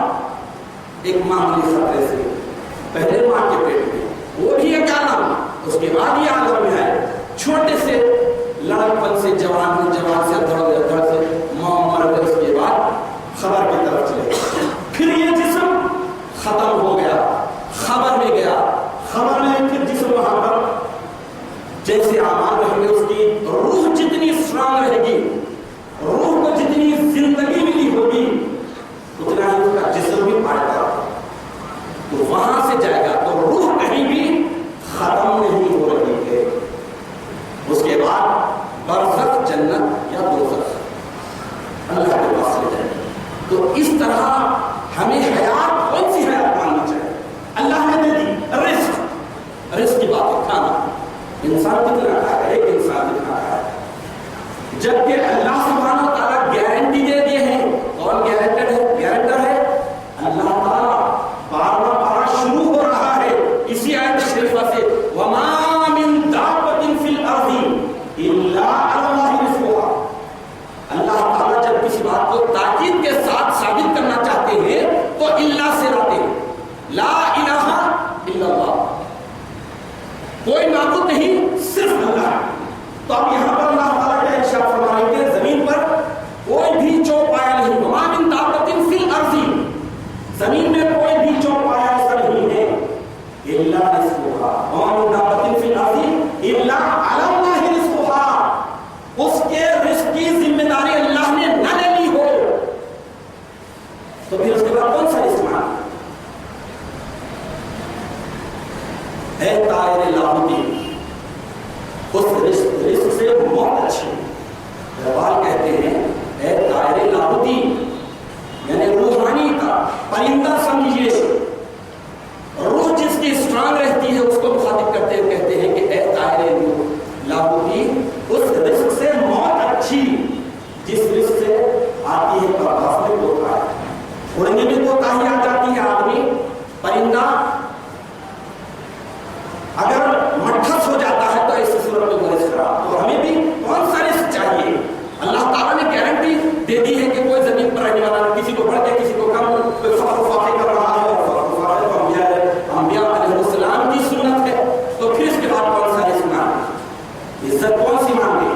ایک معمولی خطرے سے، پہلے ماں کے پیٹ میں، وہ بھی ایک عالم، اس کے بعد یہ عالم میں ہے. چھوٹے سے لڑکپن سے جوان سے دھڑ سے ماں مر گئے، اس کے بعد خبر کی طرف چلے. پھر یہ جسم ختم ہو گیا، خبر میں گیا، خبر میں پھر جسم وہاں پر جیسے اعمال رہیں گے، اس کی روح جتنی اسٹرانگ رہے گی، روح کو جتنی زندگی ملی ہوگی، اتنا ہی اس کا جسم بھی پائے گا. تو وہاں سے جائے گا. تو روح کہیں بھی ختم نہیں ہو رہی ہے. اس کے بعد برزخ، جنت یا دوزخ، اللہ کے پاس لے جائے. تو اس طرح ہمیں حیات، کون سی حیات ماننا چاہیے؟ اللہ نے دے دی رزق کی بات ہے، کھانا. انسان کتنا کھا ہے؟ ایک انسان کتنا کھا ہے؟ جبکہ اللہ سبحانہ و تعالیٰ گارنٹی دے دیے ہیں. کون گارنٹر ہے؟ گارنٹر ہے اللہ تعالیٰ. 12واں پارہ شروع ہو رہا ہے اسی آیت شریفہ سے وما من دابۃ فی الارض الا علی اللہ رزقها. اللہ تعالیٰ جب کسی بات کو تاکید کے ساتھ ثابت کرنا چاہتے ہیں تو اللہ سے لاتے ہیں. لا الہ الا اللہ، کوئی معبود نہیں صرف اللہ. تو اب یہاں پر اللہ تعالیٰ کا ارشاد فرما رہے ہیں زمین پر کوئی بھی چوپایا نہیں. وما من دابۃ فی الارض، زمین میں کوئی بھی چوپایا ایسا نہیں ہے الا رزقها. وما من دابۃ فی الارض الا علی اللہ رزقها. اس کے رزق کی ذمہ داری اللہ نے نہ لے لی ہو تو پھر اس کے بعد کون سا رزق مانگے؟ اے طائر لاہوتی، اس رزق سے بہت اچھی. اقبال کہتے ہیں اے طائر لاہوتی، یعنی روحانی کا پرندہ سمجھیے، روح جس کی اسٹرانگ رہتی ہے اس کو مخاطب کرتے ہوئے کہتے ہیں کہ اے طائر لاہوتی، اس رزق سے موت اچھی جس رزق سے آتی ہے پرواز میں کوتا ہے. اڑنے میں کوتاہی آ جاتی ہے. آدمی پرندہ اگر مٹھس ہو جاتا ہے تو ایسی صورت میں وہ رزق رہا. تو ہمیں بھی کون سا رزق چاہیے؟ اللہ تعالیٰ نے گارنٹی دے دی ہے کہ کوئی زمین پر رہنے والا کسی کو بڑھ کے کسی کو کم، کوئی فخر فاخر کر رہا ہے اور انبیاء علیہ السلام کی سنت ہے. تو پھر اس کے بعد کون سا رزق مانگے؟ عزت کون سی مانگے؟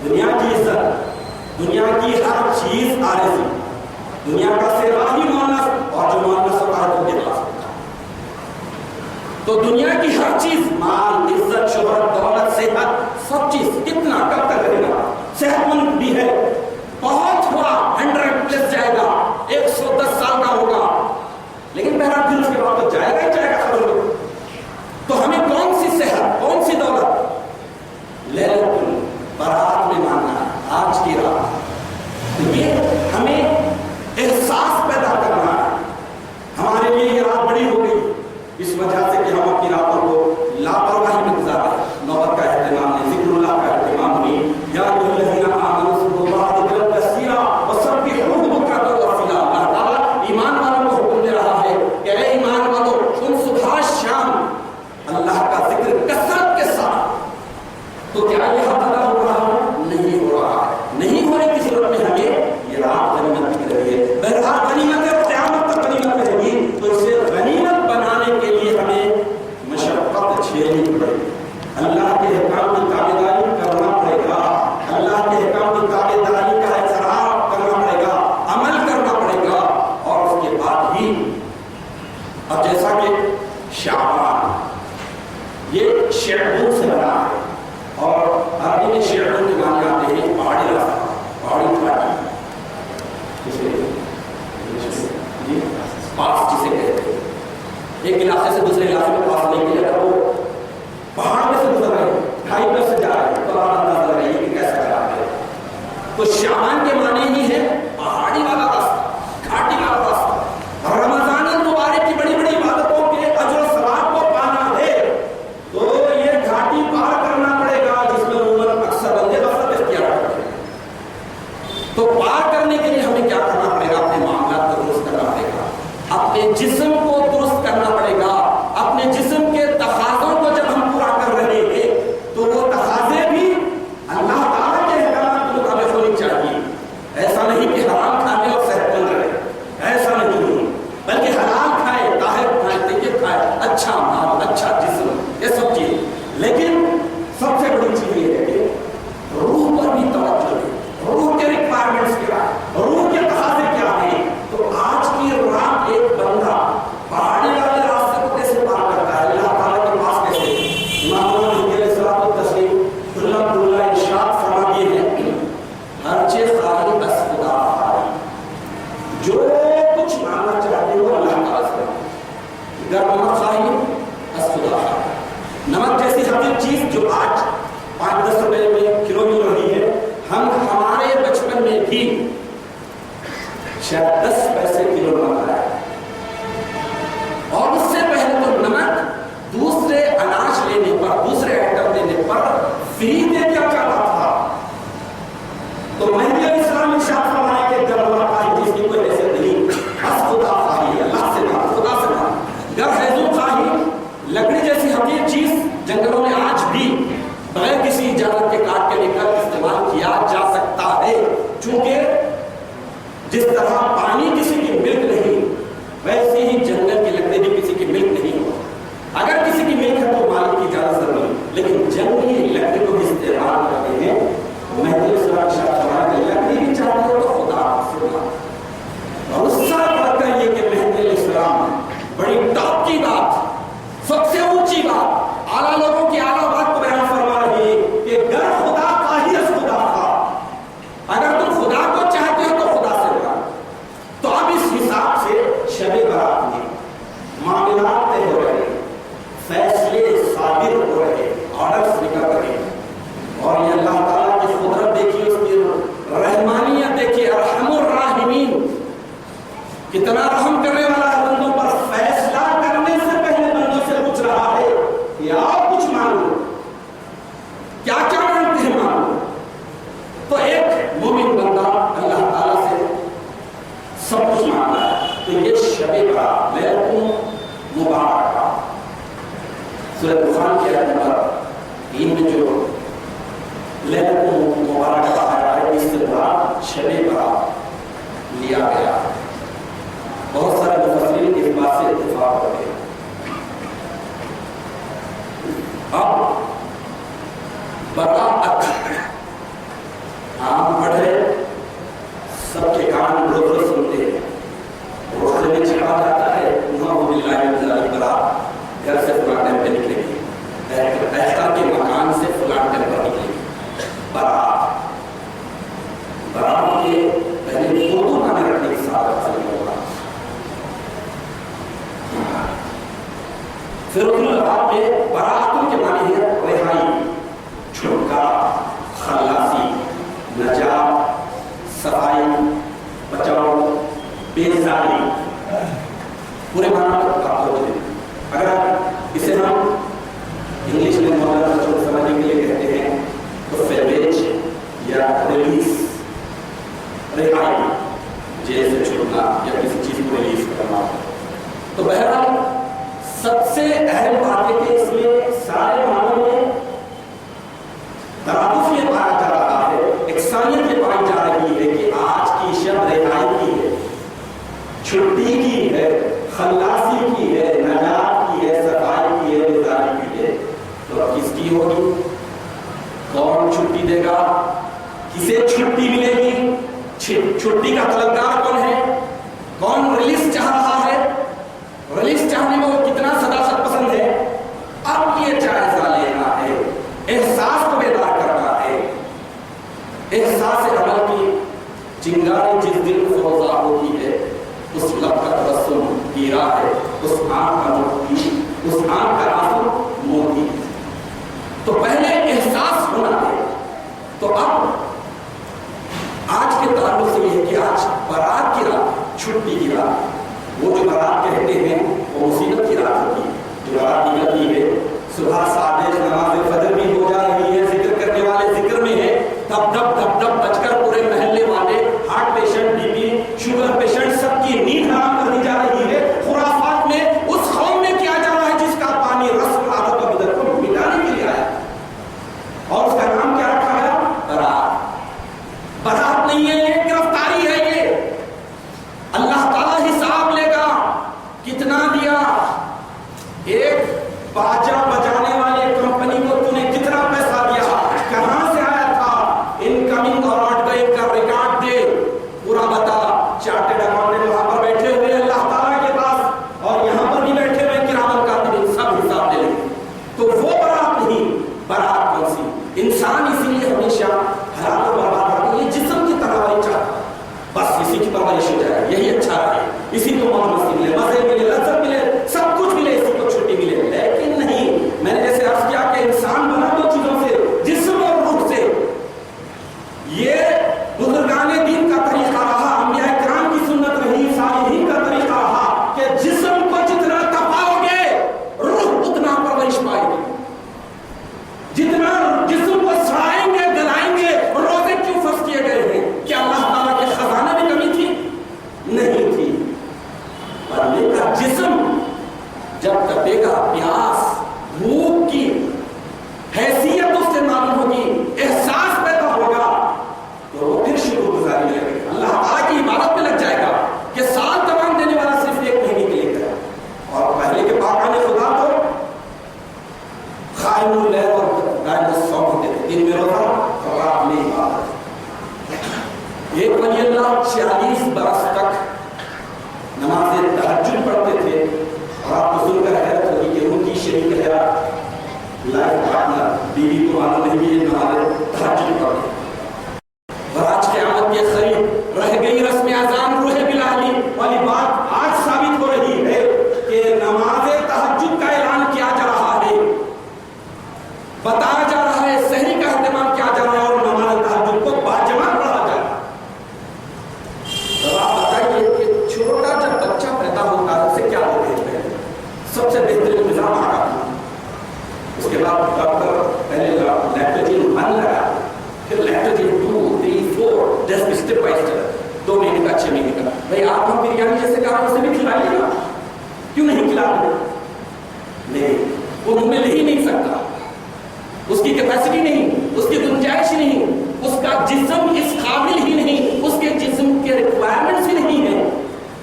دنیا کی عزت، دنیا کی ہر چیز عارضی، دنیا کا سیوا ہی مؤنث، اور جو مؤنث ہوتا ہے تو کے پاس ہوتا ہے. تو دنیا کی ہر چیز، مال، عزت، شہرت، دولت، صحت، سب چیز کتنا کب تک رہے گا؟ صحت مند بھی ہے، بہت ہوا 100 پلس جائے گا، 110 سال کا ہوگا، لیکن بہرحال پھر اس کے بعد تو جائے گا ہی جائے گا خبر. تو ہمیں کون سی صحت، کون سی دولت؟ لیلۃ برات میں ماننا ہے، آج کی رات. یہ ہمیں احساس پیدا کرنا ہے. ہمارے لیے یہ رات بڑی ہو گئی اس وجہ سے کہ ہم اپنی راتوں کو لاپرواہی میں گزارے. نوبت کا اہتمام نہیں، ذکر اللہ کا اہتمام نہیں. یا الذین آمنوا اذکروا اللہ ذکرا کثیرا وسبحوہ بکرۃ واصیلا. اللہ تعالیٰ ایمان والوں کو حکم دے رہا ہے کہ اے ایمان والو، تم صبح شام اللہ کا ذکر کثرت کے ساتھ. تو کیا یہ حد ادا ہو رہا ہے؟ نہیں ہو رہا ہے. نہیں ہونے کی صورت میں ہمیں یہ رات غنیمت کی رہی ہے. بہرحال غنیمت ہے، قیامت تک غنیمت رہے گی. تو اسے غنیمت بنانے کے لیے ہمیں مشقت جھیلنی پڑے گی. اللہ کے احکام کی تابعداری کرنا پڑے گا. اللہ کے احکام کی تابعداری کا اقرار کرنا پڑے گا، عمل کرنا پڑے گا. اور اس کے بعد ہی اب جیسا کہ شعبان یہ شعبون سے بنا ہے، اور عربی میں شعبون کے معنی آتے ہیں پہاڑی راستہ، پہاڑی پھاٹی، جی پاس جسے کہتے ہیں. ایک علاقے سے دوسرے علاقے میں پاس نہیں کیا، اگر وہ پہاڑ میں سے گزر رہے ہیں، ہائی پر سے جا رہے ہیں، تو آپ اندازہ لگائیے کہ کیسا کرا ہے. تو شعبان کے معنی ہی ہے پہاڑی والا راستہ، گھاٹی والا راستہ. رمضان المبارک کی بڑی بڑی عبادتوں کے اجر و ثواب کو پانا ہے تو یہ گھاٹی پار کرنا پڑے گا جس میں عموماً اکثر بندے غفلت اختیار کرتے ہیں. تو پار کرنے کے لیے ہمیں کیا کرنا پڑے گا؟ اپنے معاملات کو درست کرنا پڑے گا، اپنے جسم کو درست کرنا پڑے گا. اپنے جسم کے تقاضوں کو جب ہم پورا کر رہے ہیں تو وہ تقاضے بھی اللہ تعالیٰ کے احکامات کے مطابق ہونی چاہیے. ایسا نہیں کہ حرام کھانے اور صحت مند رہے، ایسا نہیں، بلکہ حلال کھائے، طاہر کھائے، طیب کھائے، اچھا مال، اچھا جسم، یہ سب چیز. لیکن سب سے بڑی چیز یہ ہے کہ روح پر بھی توجہ دے. روح کے ریکوائرمنٹس کیا ہے، روح کے تقاضے کیا ہیں. تو آج کی رات ایک بندہ پہاڑی والے راستے کو کیسے پار کرتا ہے، اللہ تعالیٰ کے پاس کیسے؟ امام مالک علیہ الصلوۃ والتسلیم اللہ ارشاد فرما دیے ہیں ہر چیز خالی بس خدا خالی. جو کچھ ماننا چاہتے ہو اللہ تعالیٰ سے. اگر نمک خالی بس خدا خالی. نمک جیسی ہر چیز جو آج 5-10 روپے میں کلو مل رہی ہے، ہم ہمارے بچپن میں بھی شاید 10 پیسے کلو نمک آیا. اور اس سے پہلے تو نمک دوسرے اناج لینے پر، دوسرے آئٹم لینے فری دے دیا جاتا تھا. تو مہدی علیہ السلام ارشاد فرمایا کہ گر خدا خواہی جس کی کوئی حیثیت نہیں، بس خدا خواہی، اللہ سے بات، خدا سے بات. گر حیضو خواہی، لکڑی جیسی حقیر چیز جنگلوں میں آج بھی بغیر کسی اجازت کے کاٹ کے لے کر استعمال کیا جا سکتا ہے. چونکہ جس طرح پانی کسی کی ملک نہیں، ویسے ہی جنگل کی لکڑی بھی کسی کی ملک نہیں ہو. اگر کسی کی ملک ہے تو مالک کی اجازت ضروری، لیکن جنگلی لکڑی کو بھی استعمال کرتے ہیں. مہدی السلام شاہ فرمایا لکڑی بھی چاہتے ہو تو خدا سے بات. اور اس سے بڑھ کر یہ کہ مہدی علیہ السلام بڑی ٹاپ کی بات، سب سے اونچی بات، اعلیٰ لوگوں کی اعلیٰ بات کو بیان فرما رہی ہے کہ گر خدا خواہی اس خدا خواہ. اگر تم خدا کو چاہتے ہو تو خدا سے بات. تو اب اس حساب سے شب برات میں معاملات طے ہو رہے، فیصلے صادر ہو رہے، آرڈرز نکل رہے. اور یہ اللہ تعالیٰ کی قدرت دیکھیے، اس کی رحمانیت دیکھیے. ارحم الراحمین، کتنا رحم کرنے والا ہے بندوں پر. فیصلہ کرنے سے پہلے بندوں سے پوچھ رہا ہے کہ آپ کچھ مانگو، کیا کیا مانگتے ہیں مانگو. تو ایک مومن بندہ اللہ تعالیٰ سے سب کچھ مانگتا ہے. تو یہ شب برات لیلۃ مبارکہ سورۃ دخان کی آیت نمبر 3 میں جو لیلۃ مبارکہ آیا ہے، اس سے مراد شب برات لیا گیا. بہت سارے مفسرین اس بات سے اتفاق کرتے ہیں. اب برات عام پڑھے، سب کے کان روز سنتے ہیں، روزے میں چھپا جاتا ہے نعوذ باللہ من ذالک. برات گھر سے فلاں ٹائم پہ نکلے گی، احسا کے مکان سے فلاں ٹائم پر نکلے گی. برات کے پہلے اردو معنی رکھنے کی سعادت سے ہوگا. پھر اردو لغات میں برات کے معنی ہے رہائی، چھٹکارا، خلاصی، نجات، صفائی، بچاؤ، بیزاری، پورے معنی پر بات ہوتے ہیں. اگر اسے ہم انگلش میں مولانا سمجھنے کے لیے کہتے ہیں تو فیویج یا ریلیز، رہائی، جیل سے چھوڑنا یا کسی چیز کو ریلیز کرنا. تو بہرحال سب سے اہم بات ہے کہ اس میں سارے معنوں میں ترادف یہ پایا جا رہا ہے، یکسانیت یہ پائی جا رہی ہے کہ آج کی شب رہائی کی ہے، چھٹی کی ہے، خلاصی کی ہے، نجات کی ہے، صفائی کی ہے، بیزاری کی ہے. تو اب کس کی ہوگی؟ کون چھٹی دے گا؟ کسے چھٹی ملے گی؟ چھٹی کا طلبگار کون ہے؟ کون ریلیز چاہ رہا ہے؟ ریلیز چاہنے میں وہ کتنا صداقت پسند ہے؟ اب یہ جائزہ لینا ہے، احساس کو بیدار کرنا ہے. احساس عمل کی چنگاری جس دل کو فروزہ ہوتی ہے، اس لب کا تبسم گیرا ہے، اس آنکھ کا موتی، اس آنکھ کا آنسو موتی. تو پہلے احساس ہونا ہے. تو اب آج کے تعلق سے یہ ہے کہ آج برات کی رات، چھٹی کی رات. وہ جو برات کہتے ہیں وہ مصیبت کی رات ہوتی ہے. جو رات نکلتی ہے، صبح سادش نماز فجر بھی ہو جا رہی ہے، ذکر کرنے والے ذکر میں ہے، دب دب دب دب بج کر پورے محلے والے، heart patient, B P, sugar patient, سب کی نیند حرام کر دی جا رہی ہے. خرافات میں اس قوم میں کیا جا رہا ہے جس کا پانی رسم عادت و بدعت کو مٹانے کے لیے آیا، اور اس کا نام کیا رکھا گیا؟ برات. برات نہیں ہے، یہ گرفتاری ہے. یہ اللہ تعالیٰ حساب لے گا کتنا دیا. ایک باجا بجانے والے قائم اللیل اور قائم الصوم ہوتے تھے، دن میں روزہ اور رات میں عبادت۔ ایک ولی اللہ 46 برس تک نماز تہجد پڑھتے تھے، اور آپ کو سن کر حیرت ہوگی کہ ان کی شریک حیات لائف پارٹنر بیوی کو معلوم نہیں کہ یہ نماز تہجد پڑھتے، اور آج قیامت کے قریب رہ گئی رسم اذان روح بلالی والی بات آج ثابت ہو رہی ہے کہ نماز تہجد کا اعلان کیا جا رہا ہے، بتایا جا رہا ہے، سحری کا اہتمام کیا جا رہا ہے، اور نماز تہجد کو باجماعت پڑھا جا رہا ہے۔ تو آپ بتائیے کہ چھوٹا جب بچہ پیدا ہوتا ہے اسے کیا ہوتے ہیں؟ سب سے بہترین نظام آگا، اس کے بعد ڈاکٹر پہلے لیکٹوجن 1 لگا، پھر لیکٹوجن 2 3 4 جیسے اسٹیپ بائی اسٹیپ، 2 مہینے کا 6 مہینے کا۔ بھائی آپ ہم بریانی جیسے کہا اسے بھی کھلائیے گا، کیوں نہیں کھلا دیں؟ نہیں، وہ منہ میں لے ہی نہیں سکتا، اس کی کیپیسٹی نہیں، اس کی گنجائش نہیں، اس کا جسم اس قابل ہی نہیں، اس کے جسم کے ریکوائرمنٹس ہی نہیں ہیں۔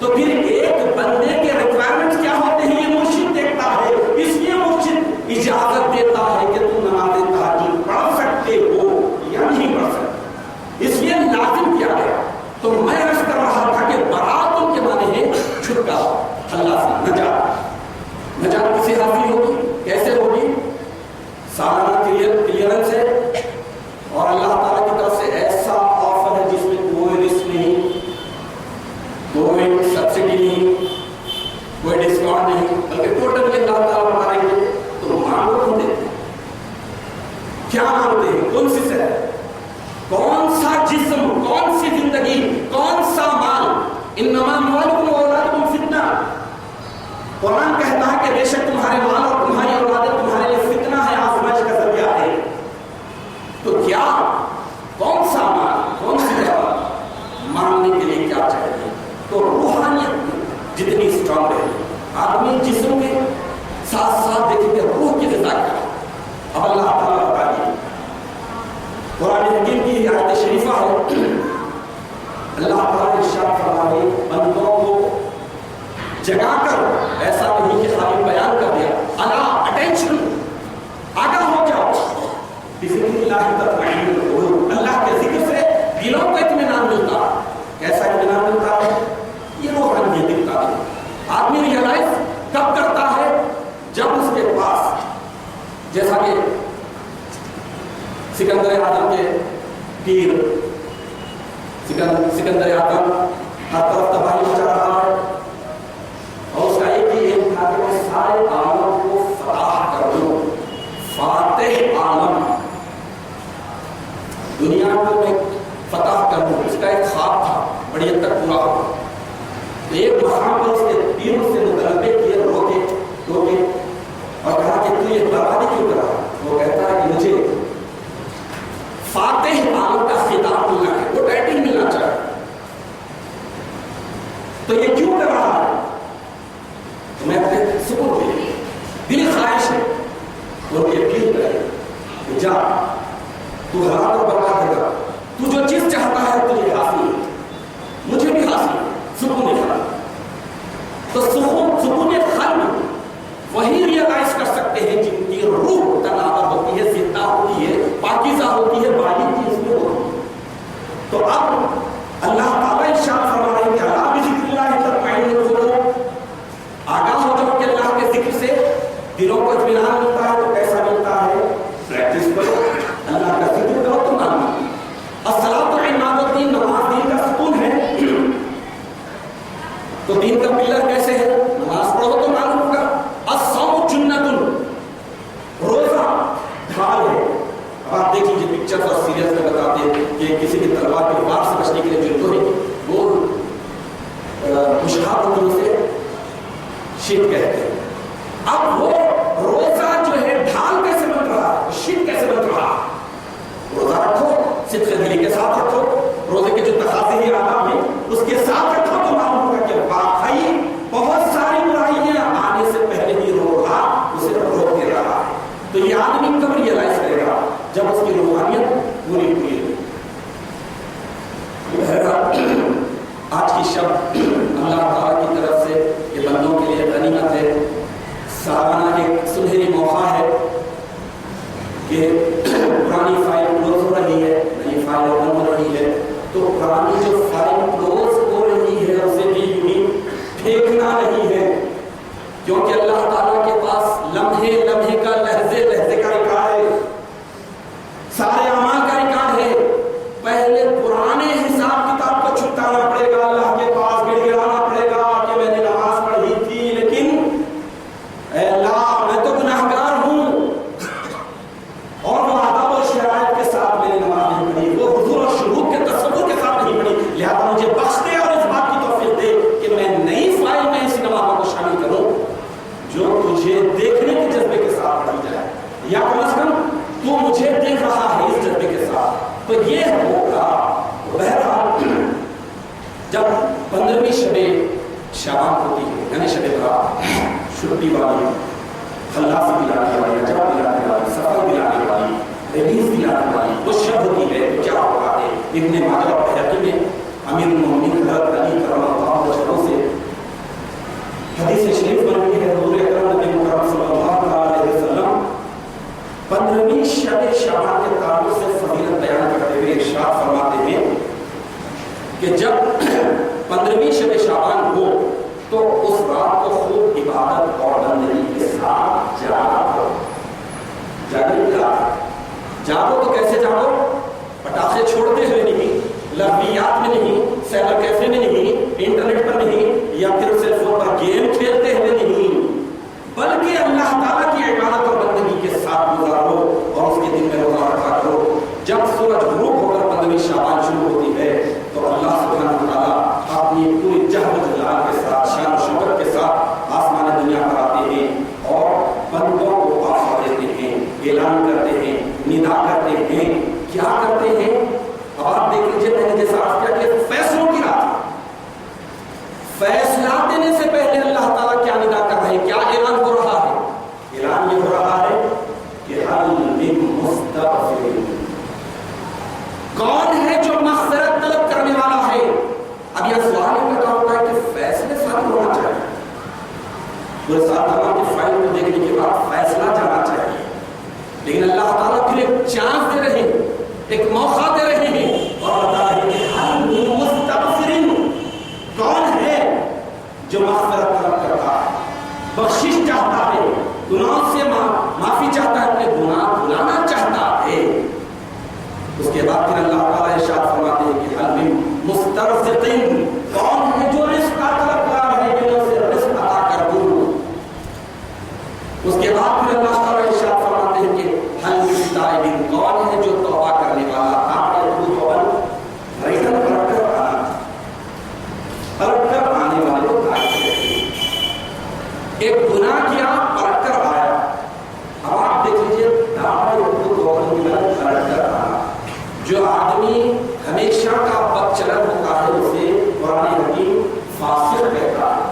تو پھر ایک بندے کے ریکوائرمنٹس کیا ہوتے ہیں یہ مرشد دیکھتا ہے، اس لیے مرشد اجازت دیتا ہے کہ تم نماز تہجد پڑھ سکتے ہو یا نہیں پڑھ سکتے، اس لیے لازم کیا گیا۔ تو میں عرض کر رہا تھا کہ برات ان کے معنی ہے چھٹکارا، اللہ سے نجات۔ نجات کسے حاصل ہوگی، کیسے ہوگی؟ سالانہ کلیئرنس ہے، اور اللہ تعالیٰ کی طرف سے ایسا آفر ہے جس میں کوئی رسک نہیں، کوئی سبسڈی نہیں، کوئی ڈسکاؤنٹ نہیں، بلکہ ٹوٹلی اللہ تعالیٰ بتا رہے ہیں تو مانگو ہم دیتے ہیں۔ کیا مانگتے ہیں؟ کون سی صحت، کون سا جسم، کون سی زندگی، کون سا مال؟ انما اموالکم واولادکم فتنہ، قرآن کہتا ہے کہ بے شک تمہارے مال اور تمہاری اولادیں تمہارے لیے فتنہ ہے، آزمائش کا ذریعہ ہے۔ تو کیا، کون سا مال، کون سی دولت، مانگنے کے لیے کیا چاہیے؟ تو روحانیت جتنی اسٹرانگ ہے، آدمی جسم کے ساتھ ساتھ دیکھیں کہ روح کی غذا کیا ہے۔ اب اللہ تعالیٰ بتا دیے، قرآن حکیم کی آیت شریفہ ہے، اللہ تعالیٰ نے ارشاد فرمایا بندوں کو جگا کر، ایسا نہیں کہ خالی بیان کر دیا، اللہ اٹینشن، آگاہ ہو جاؤ، بذکر اللہ تطمئن القلوب، اللہ کے ذکر سے دلوں کو اطمینان ملتا ہے۔ کیسا اطمینان ملتا ہے؟ یہ روحانیت دکھتا ہے۔ آدمی ریئلائز کب کرتا ہے؟ جب اس کے پاس، جیسا کہ سکندر اعظم کے تیر، سکندر اعظم ہر طرف تباہی مچا رہا ہے، اور اس کا ایک ہی ایک تھا کہ وہ سارے عالم کو فتح کر دو، فاتح عالم، دنیا کو میں فتح کر دوں، اس کا ایک خواب تھا، بڑی حد تک پورا ہوا۔ ایک مقام پر اس کے تیروں سے مطالبے کیے، روکے اور کہا کہ تو یہ بربادی کیوں کرا؟ وہ کہتا ہے کہ مجھے فاتح عالم کا خطاب ملنا ہے، وہ ٹائٹل ملنا چاہے، تو یہ کیوں کر رہا ہے؟ تو میں اپنے سکون کے دل خواہش ہے اور یہ اپیل کرے، جا تو ہلاک اور برباد ہوگا، تو جو چیز چاہتا ہے تجھے حاصل ہے، مجھے بھی حاصل ہے، سکون قلب۔ تو سکون قلب وہی ریئلائز کر سکتے ہیں جن کی روح تناور ہوتی ہے، زندہ ہوتی ہے، پاکیزہ ہوتی ہے، بالی چیز میں ہوتی ہے۔ تو اب اللہ تعالیٰ ارشاد فرما رہے ہیں کہ اللہ بذکر اللہ تطمئن القلوب، آگاہ ہو جاؤ کہ اللہ کے ذکر سے دلوں کو اطمینان ملتا ہے۔ تو کیسا ملتا ہے؟ پریکٹس کرو، اللہ کا ذکر کرو تو مانو۔ الصلاۃ عماد الدین، نماز دین کا ستون ہے، تو دین کا پلر کیسے ہے؟ نماز پڑھو تو معلوم ہوگا۔ الصوم جنۃ، روزہ ڈھال ہے۔ اب آپ دیکھ لیجیے پکچر اور سیریز میں بتاتے ہیں کہ کسی کی تلوار کے وار سے بچنے کے لیے جو لوہے وہ مشکات ہوتی ہے اسے شیٹ کہتے ہیں۔ اب وہ روزہ جو ہے ڈھال کیسے بن رہا ہے، شیٹ کیسے بن رہا ہے؟ روزہ رکھو، صدق دلی کے ساتھ رکھو، روزے کے جو تقاضے ہیں آداب ہیں اس کے ساتھ رکھو تو معلوم ہوگا کہ واقعی بہت ساری برائیاں آنے سے پہلے ہی رو رہا، اسے روک دے رہا ہے۔ تو یہ آدمی کب ریئلائز کرے گا؟ جب اس کی روحانیت پوری ہوئی ہے۔ آج کی شب اللہ تعالیٰ کی طرف سے یہ بندوں کے لیے غنیمت ہے، سالانہ ایک سنہری موقع ہے کہ پرانی فائل کلوز ہو رہی ہے، نئی فائل اوپن ہو رہی ہے، تو پرانی جو فائل کلوز ہو رہی ہے اسے بھی یوں پھینکنا نہیں ہے، کیونکہ اللہ تعالیٰ کے پاس لمحے لمحے کا، لہجے لہجے کا ریکارڈ ہے، سارے اعمال کا ریکارڈ ہے۔ پہلے پرانے حساب کتاب کو چھٹانا پڑے گا، اللہ کے پاس گڑ گڑانا پڑے گا کہ میں نے نماز پڑھی تھی لیکن اے اللہ میں تو گناہگار ہوں، اور وہ آداب و شرائط کے ساتھ میں نے نماز نہیں پڑھی، وہ حضور اور شروع کے تصور کے ساتھ نہیں پڑھی، لہذا مجھے بخش دے اور اس بات کی توفیق دے کہ میں نئی فائل میں اس نمازوں کو شامل کروں جو تجھے دیکھنے کے جذبے کے ساتھ پڑھی جائے، یا کم از کم تو مجھے دیکھ رہا ہے اس جذبے کے ساتھ۔ تو یہ ہوگا۔ بہرحال جب 15ویں شب شعبان ہوتی ہے، یعنی شب برات، چھٹی والی، خلاصی دلانے والی، جب دلانے والی، سفر دلانے والی، ریلیز دلانے والی وہ شب ہوتی ہے، تو کیا ہوگا ہے؟ ابن ماجہ اور بحقی میں امیر المومنین حضرت علی کرم اللہ وجہہ سے حدیث شریف بنی ہے، حضور اکرم نبی مکرم صلی اللہ علیہ وسلم 15ویں شب شعبان کے تعلق سے فضیلت بیان کرتے ہوئے ارشاد فرماتے ہیں کہ جب 15ویں شب شعبان ہو تو اس رات کو خوب عبادت اور بندگی کے ساتھ جاگو۔ جاگو تو کیسے جاگو؟ پٹاخے چھوڑتے ہوئے نہیں، لغویات میں نہیں، سائبر کیفے میں نہیں، انٹرنیٹ پر نہیں، یا پھر سیل فون پر گیم کھیلتے ہوئے نہیں، بلکہ اللہ تعالیٰ کی عبادت اور بندگی کے ساتھ گزارو اور اس کے دن میں روزہ رکھا کرو۔ جب سورج غروب ہو کر 15ویں شعبان شروع ہوتی ہے تو اللہ سبحانہ وتعالیٰ اپنی پوری جہد و جلال کے ساتھ، شان و شوکت کے ساتھ آسمان دنیا پر آتے ہیں اور بندوں کو آفا دیتے ہیں، اعلان کرتے ہیں، ندا کرتے ہیں۔ کیا کرتے ہیں؟ اب آپ دیکھ لیجیے، میں نے جیسا عرض کیا کہ فیصلوں کی رات، فیصلہ دینے سے پہلے اللہ تعالیٰ کیا ندا کر رہے ہیں، کیا اعلان ہو رہا ہے؟ اعلان یہ ہو رہا ہے کہ حل من مستغفر، کون ہے جو مغفرت طلب کرنے والا ہے؟ اب یہ سوال پیدا ہوتا ہے کہ فیصلے ساتھ ہونا چاہیے، پورے ساتھ تمام کی فائل کو دیکھنے کے بعد فیصلہ جانا چاہیے، لیکن اللہ تعالیٰ پھر ایک چانس دے رہے ہیں، ایک موقع دے رہے ہیں اور بتا رہے ہیں حل من مستغفر، کون ہے جو مغفرت طلب کرتا ہے، بخشش چاہتا ہے، گناہوں سے معافی چاہتا ہے، اپنے گناہ بھلانا چاہتا ہے۔ اس کے بعد پھر اللہ تعالیٰ ارشاد فرماتے ہیں کہ حل من مسترزق، کون ہے جو رزق کا طلبگار ہے کہ میں اسے رزق عطا کر دوں۔ اس کے بعد پھر اللہ تعالیٰ ارشاد فرماتے ہیں کہ حل من تائب، کون ہے جو توبہ کرنے والا، آپ نے خود ریٹن پلٹ کر آنے والے کو تائب کہتے ہیں۔ ایک گناہ کیا، پلٹ کر آیا، اب آپ دیکھ لیجیے دعوی خود پلٹ کر آنا۔ جو آدمی ہمیشہ کا بدچلن ہوتا ہے اسے قرآن حکیم فاسق کہتا ہے۔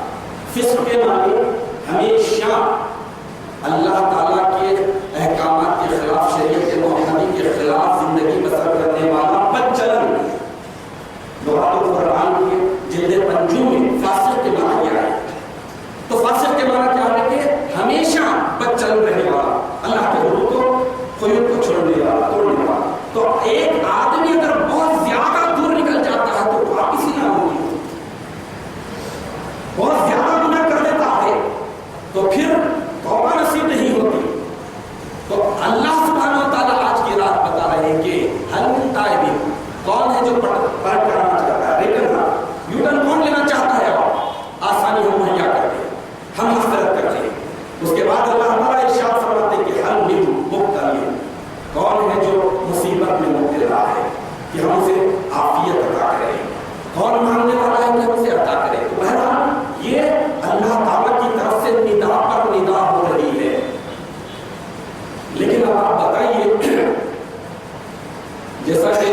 فسق کے معنی ہمیشہ اللہ تعالیٰ کے احکامات کے خلاف، شریعت محمدی کے خلاف زندگی بسر کرنے والا بدچلن۔ لغات القرآن کے جلد پنجوں میں فاسق کے معنی کیا ہے؟ تو فاسق کے معنی کیا ہے کہ ہمیشہ بدچلن رہنے والا، اللہ کے حدود کو، قیود کو چھوڑنے والا، توڑنے والا۔ تو ایک آدمی اگر بہت زیادہ دور نکل جاتا ہے تو واپسی نہ ہوگی، بہت زیادہ گناہ کر دیتا ہے تو پھر توبہ نصیب نہیں ہوتی۔ تو اللہ سبحانہ و تعالیٰ آج کی رات بتا رہے ہیں کہ حل من تائب، کون ہے جو پلٹ کرانا چاہتا ہے، ریٹرن یوٹرن کون لینا چاہتا ہے، اور آسانی ہم مہیا کرتے ہیں، ہم مغفرت کرتے ہیں۔ اس کے بعد اللہ تعالیٰ ارشاد فرماتے ہیں کہ حل من مبتلی، کون ہے جو مصیبت میں مبتلا ہے کہ ہم اسے عافیت عطا کریں، کون مانگنے والا ہے کہ ہم اسے عطا کریں۔ تو بہرحال یہ اللہ تعالیٰ کی طرف سے ندا پر ندا ہو رہی ہے۔ لیکن اب آپ بتائیے، جیسا کہ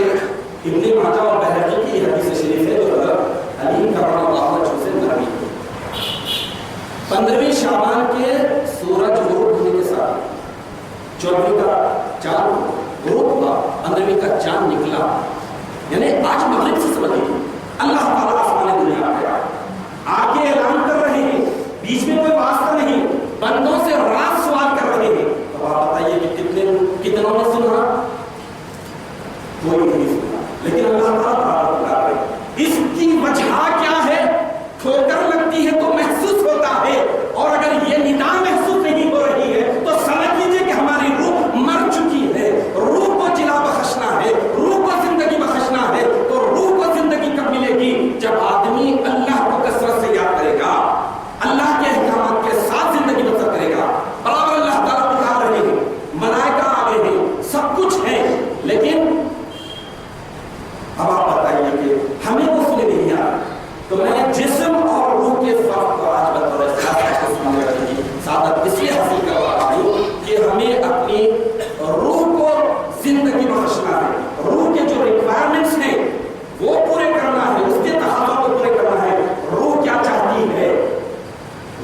ابن ماجہ اور بحقی کی حدیث شریف ہے جو حضرت علی کرم اللہ وجہہ سے نقل ہے، 15ویں شعبان کے سورج غروب ہونے کے ساتھ 14ویں کا چاند غروب ہوا، 15ویں کا چاند نکلا، یعنی آج مغرب سے سمجھیے اللہ تعالیٰ آسمان دنیا پہ آگے اعلان کر رہے ہیں، بیچ میں کوئی واسطہ نہیں، بندوں سے راز سوال کر رہے ہیں۔ تو آپ بتائیے کہ کتنے کتنوں نے سنا؟ کوئی نہیں سنا، لیکن اللہ تعالیٰ اس کی وجہ کیا ہے؟ ٹھوکر لگتی ہے تو محسوس ہوتا ہے، اور اگر یہ ندا محسوس نہیں ہو رہی ہے تو سمجھ لیجیے کہ ہماری روح مر چکی ہے۔ روح کو جلا بخشنا ہے، روح کو زندگی بخشنا ہے، تو روح کو زندگی کب ملے گی؟ جب آدمی اللہ کو کثرت سے یاد کرے گا، اللہ کے احکامات کے ساتھ زندگی بسر کرے گا۔ برابر اللہ تعالیٰ بتا رہے ہیں، ملائکہ آگے ہیں، سب کچھ ہے، لیکن اب آپ بتائیے کہ ہمیں اس میں نہیں آ رہا۔ تو میں جسم اور روح کے فرق کو آج بطور سعادت اس لیے حاصل کروا رہا ہوں کہ ہمیں اپنی روح کو زندگی بخشنا ہے، روح کے جو ریکوائرمنٹس ہیں وہ پورے کرنا ہے، اس کے تقاضوں کو پورے کرنا ہے۔ روح کیا چاہتی ہے؟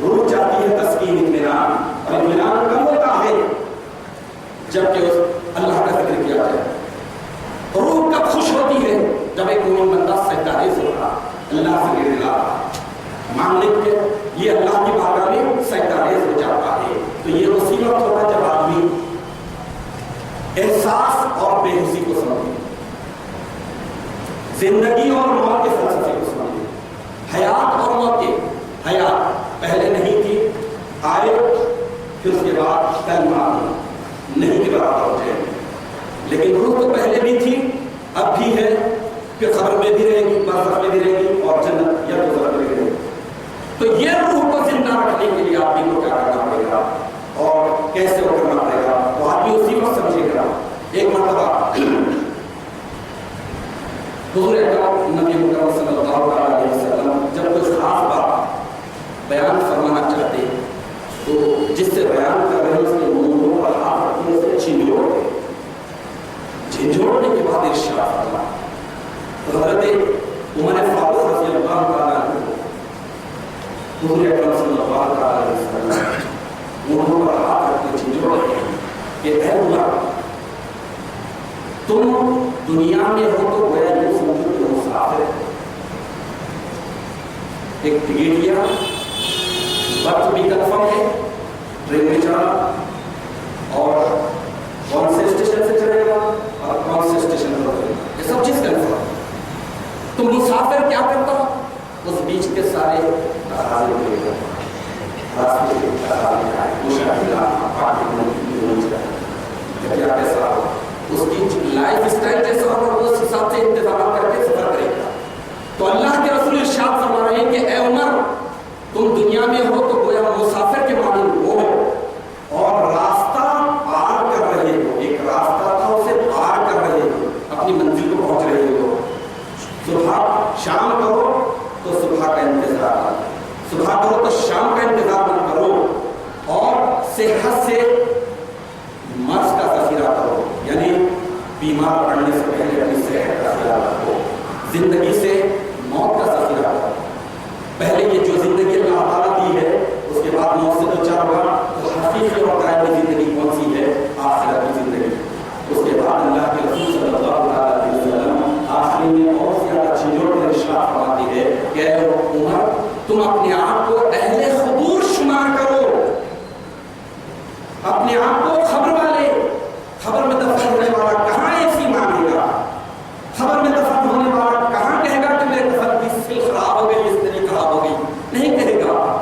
روح چاہتی ہے تسکین، اطمینان، اور اطمینان کب ہوتا ہے؟ جبکہ اللہ کا ذکر کیا جائے۔ روح کب خوش ہوتی ہے؟ جب ایک مومن بندہ سجدہ ریز ہوگا، اللہ سے گر رہا مانگنے کے یہ اللہ کی بارگاہ میں سجدہ ریز ہو جاتا ہے، تو یہ اسی وقت ہوتا ہے جب آدمی احساس اور بے حسی کو سمجھے، زندگی اور موت کے فلسفے کو سمجھے، حیات اور موت کے، حیات پہلے نہیں تھی، آئے پھر اس کے بعد کلمہ نہیں کے برابر ہو جائے، لیکن روح تو پہلے بھی تھی، اب بھی ہے، پھر قبر میں بھی رہے گی، برزخ میں بھی رہے گی، اور جنت یا دوزخ میں بھی رہے گی۔ تو یہ روح کو زندہ رکھنے کے لیے آدمی کو کیا کرنا پڑے گا اور کیسے وہ کرنا پڑے گا، تو آدمی اسی وقت سمجھے گا۔ ایک مرتبہ حضور اکرم نبی مکرم صلی اللہ علیہ وسلم جب کوئی خاص بات بیان فرمانا چاہتے تو جس سے بیان کر رہے ہیں اس کے منہ پر ہاتھ رکھنے سے جھنجھوڑتے، جھنجھوڑنے کے بعد ارشاد فرمایا۔ حضرت عمر فاروق رضی اللہ تعالیٰ عنہ حضور اکرم صلی اللہ علیہ وسلم منہ پر ہاتھ رکھ کے جھنجھوڑ رہے ہیں کہ اے عمر، تم دنیا میں ہو تو گویا یوں سمجھو کہ مسافر ہے، ایک ٹکٹ لیا، برتھ بھی کنفرم ہے، ٹرین میں چڑھا، اور کون سے اسٹیشن سے چڑھے گا اور کون سے اسٹیشن پر اترے گا، یہ سب چیز کنفرم۔ تو مسافر کیا کرتا؟ اس بیچ کے سارے تقاضے لے گا، راستے کے تقاضے آئے، مشاہدات، کیا کیسا ہو، اس کی لائف اسٹائل جیسا ہوگا، اس حساب سے انتظامات کر کے سفر کرے گا۔ تو اللہ کے رسول ارشاد فرما رہے ہیں کہ اے عمر، تم دنیا میں ہو تو گویا مسافر کے مانند ہو، اور راستہ پار کر رہے ہو، ایک راستہ تھا اسے پار کر رہے ہو، اپنی منزل کو پہنچ رہے ہو۔ صبح شام کرو تو صبح کا انتظار کرو، صبح کرو تو شام کا انتظار نہ کرو، اور صحت سے مرض کا ذخیرہ کرو، یعنی بیمار پڑنے سے پہلے اپنی صحت کا خیال رکھو، زندگی سے موت کا ذخیرہ کرو۔ پہلے یہ جو زندگی اللہ تعالیٰ دی ہے اس کے بعد موت سے دو چار ہوا، تو حقیقی اور قائمی زندگی کون سی ہے؟ آخرت کی زندگی۔ اس کے بعد اللہ کے رسول صلی اللہ علیہ وسلم آخری میں اور زیادہ جھنجھوڑ کر ارشاد فرماتے ہیں کہ اے عمر، تم اپنے آپ کو اہل خبور شمار کرو، اپنے آپ کو خبر والے، خبر میں دفن ہونے والا کہاں ایسی مانے گا، خبر میں دفن ہونے والا کہاں کہے گا کہ میرے دفن کی سل خراب ہو گئی، اس طرح خراب ہو گئی، نہیں کہے گا۔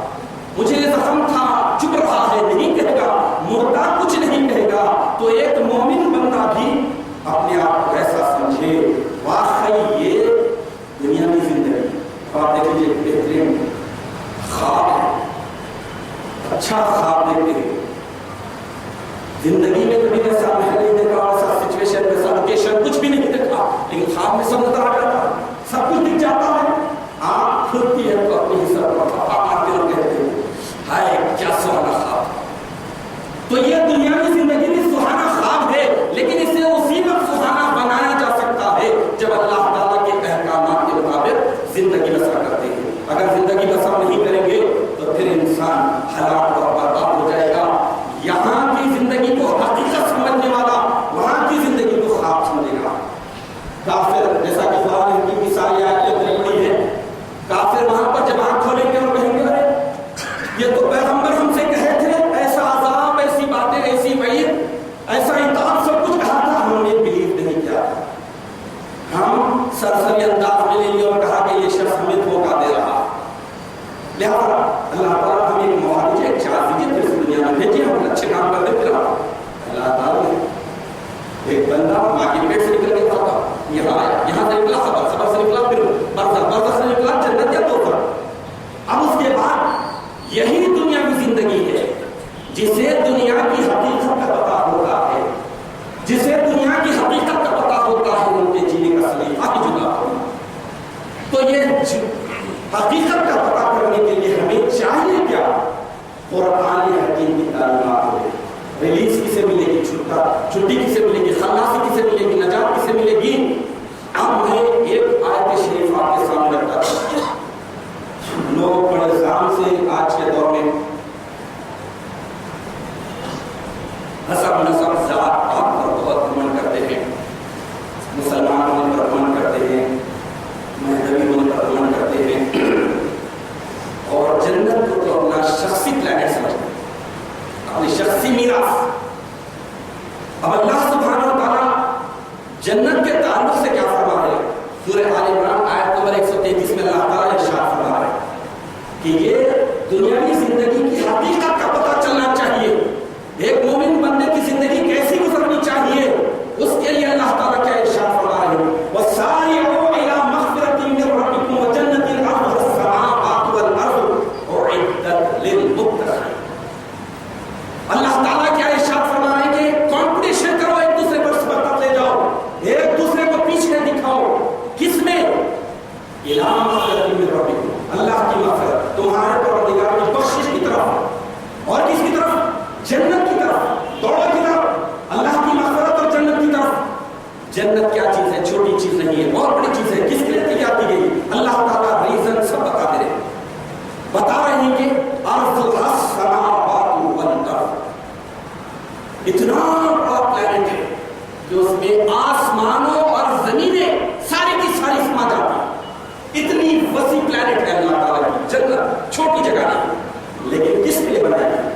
مجھے یہ زخم تھا، چپ رہا ہے، نہیں کہے گا۔ مردہ کچھ نہیں کہے گا۔ تو ایک مومن بندہ بھی اپنے آپ کو ایسا سمجھے واقعی یہ دنیا کی زندگی، آپ دیکھ لیجیے بہترین خواب ہے، اچھا خواب دیکھتے ہیں، زندگی میں کبھی ایسا محل نہیں دیکھا، ایسا سچویشن، ایسا لوکیشن کچھ بھی نہیں دیکھا، لیکن خواب میں سب نظر آ جاتا، سب کچھ دکھ جاتا ہے، آنکھ کھلتی ہے تو اپنی حصہ مارتے اور کہتے ہیں ہائے کیا سہانا خواب۔ تو یہ دنیا کی زندگی بھی سہانا خواب ہے، لیکن اسے اسی وقت سہانا بنایا جا سکتا ہے جب اللہ تعالیٰ کے احکامات کے مطابق زندگی بسر کرتے ہیں۔ اگر زندگی بسر نہیں کریں گے تو پھر انسان ہلاک اور برباد ہو جائے گا۔ یہاں کی زندگی کو حقیقت سمجھنے والا وہاں کی زندگی کو خواب سمجھے گا۔ کافر جیسا کہ قرآن کی ساری آیتیں بندہ ماں کے پیٹ سے نکل کے تھا، یہاں آیا، یہاں سے نکلا خبر، خبر سے نکلا پھر برزخ، برزخ سے نکلا جنت یا دوزخ۔ اب اس کے بعد یہی دنیا کی زندگی ہے جسے دنیا کی حقیقت کا پتہ ہوتا ہے، جسے دنیا کی حقیقت کا پتہ ہوتا ہے، ان کے جینے کا سلیقہ ہی جدا ہوگا۔ تو یہ حقیقت کا پتہ کرنے کے لیے ہمیں چاہیے کیا؟ قرآن حکیم کی تعلیمات ہو۔ ریلیز کسے ملے گی؟ چھٹی کسے ملے گی؟ خلاصی کسے ملے گی؟ نجات کسے ملے گی؟ اب میں ایک آیت شریف آپ کے سامنے رکھتا ہوں۔ لوگ بڑے زام سے آج کے دور میں حسب نسب ذات پات پر بہت گھمنڈ کرتے ہیں، مسلمان ہونے پر گھمنڈ کرتے ہیں، مذہبی ہونے پر گھمنڈ کرتے ہیں، اور جنت کو تو اپنا شخصی پلانٹ سمجھتے ہیں، اپنی شخصی میراث۔ اب اللہ سبحانہ و تعالیٰ جنت کے تعلق سے کیا فرما رہے ہیں؟ سورہ آل عمران آیت نمبر 133 میں اللہ تعالیٰ ارشاد فرما رہے ہیں کہ یہ دنیاوی زندگی کی حقیقت کا پتہ چلنا چاہیے، ایک مومن بندے کی زندگی کیسی گزرنی چاہیے، اس کے لیے اللہ تعالیٰ کیا ارشاد فرما رہے ہیں؟ وَسَارِعُوا إِلَىٰ مَغْفِرَةٍ مِّن رَّبِّكُمْ وَجَنَّةٍ عَرْضُهَا السَّمَاوَاتُ وَالْأَرْضُ أُعِدَّتْ لِلْمُتَّقِينَ۔ اللہ تعالیٰ کیا ارشاد فرما رہے ہیں کہ کمپٹیشن کرو، ایک دوسرے پر سبقت لے جاؤ، ایک دوسرے کو پیچھے دکھاؤ، کس میں؟ إِلَىٰ مَغْفِرَةٍ مِّن رَّبِّكُمْ، اللہ کی مغفرت، تمہارے پروردگار کی بخشش کی طرف، اور کس کی طرف؟ جنت کی طرف، دوڑو کی طرف، اللہ کی مغفرت اور جنت کی طرف۔ جنت کیا چیز ہے؟ چھوٹی چیز نہیں ہے، بہت بڑی چیز ہے۔ کس کے لیے تیار کی گئی؟ اللہ تعالیٰ ریزن سب بتا دے رہے ہیں، بتا رہے ہیں کہ ارض السماوات والارض، اتنا بڑا پلانٹ ہے کہ اس میں آسمانوں اور زمینیں ساری کی ساری سما جاتی ہیں، اتنی وسیع پلانٹ ہے اللہ تعالیٰ کی جنت، چھوٹی جگہ نہیں، لیکن کس کے لیے بنائی ہے؟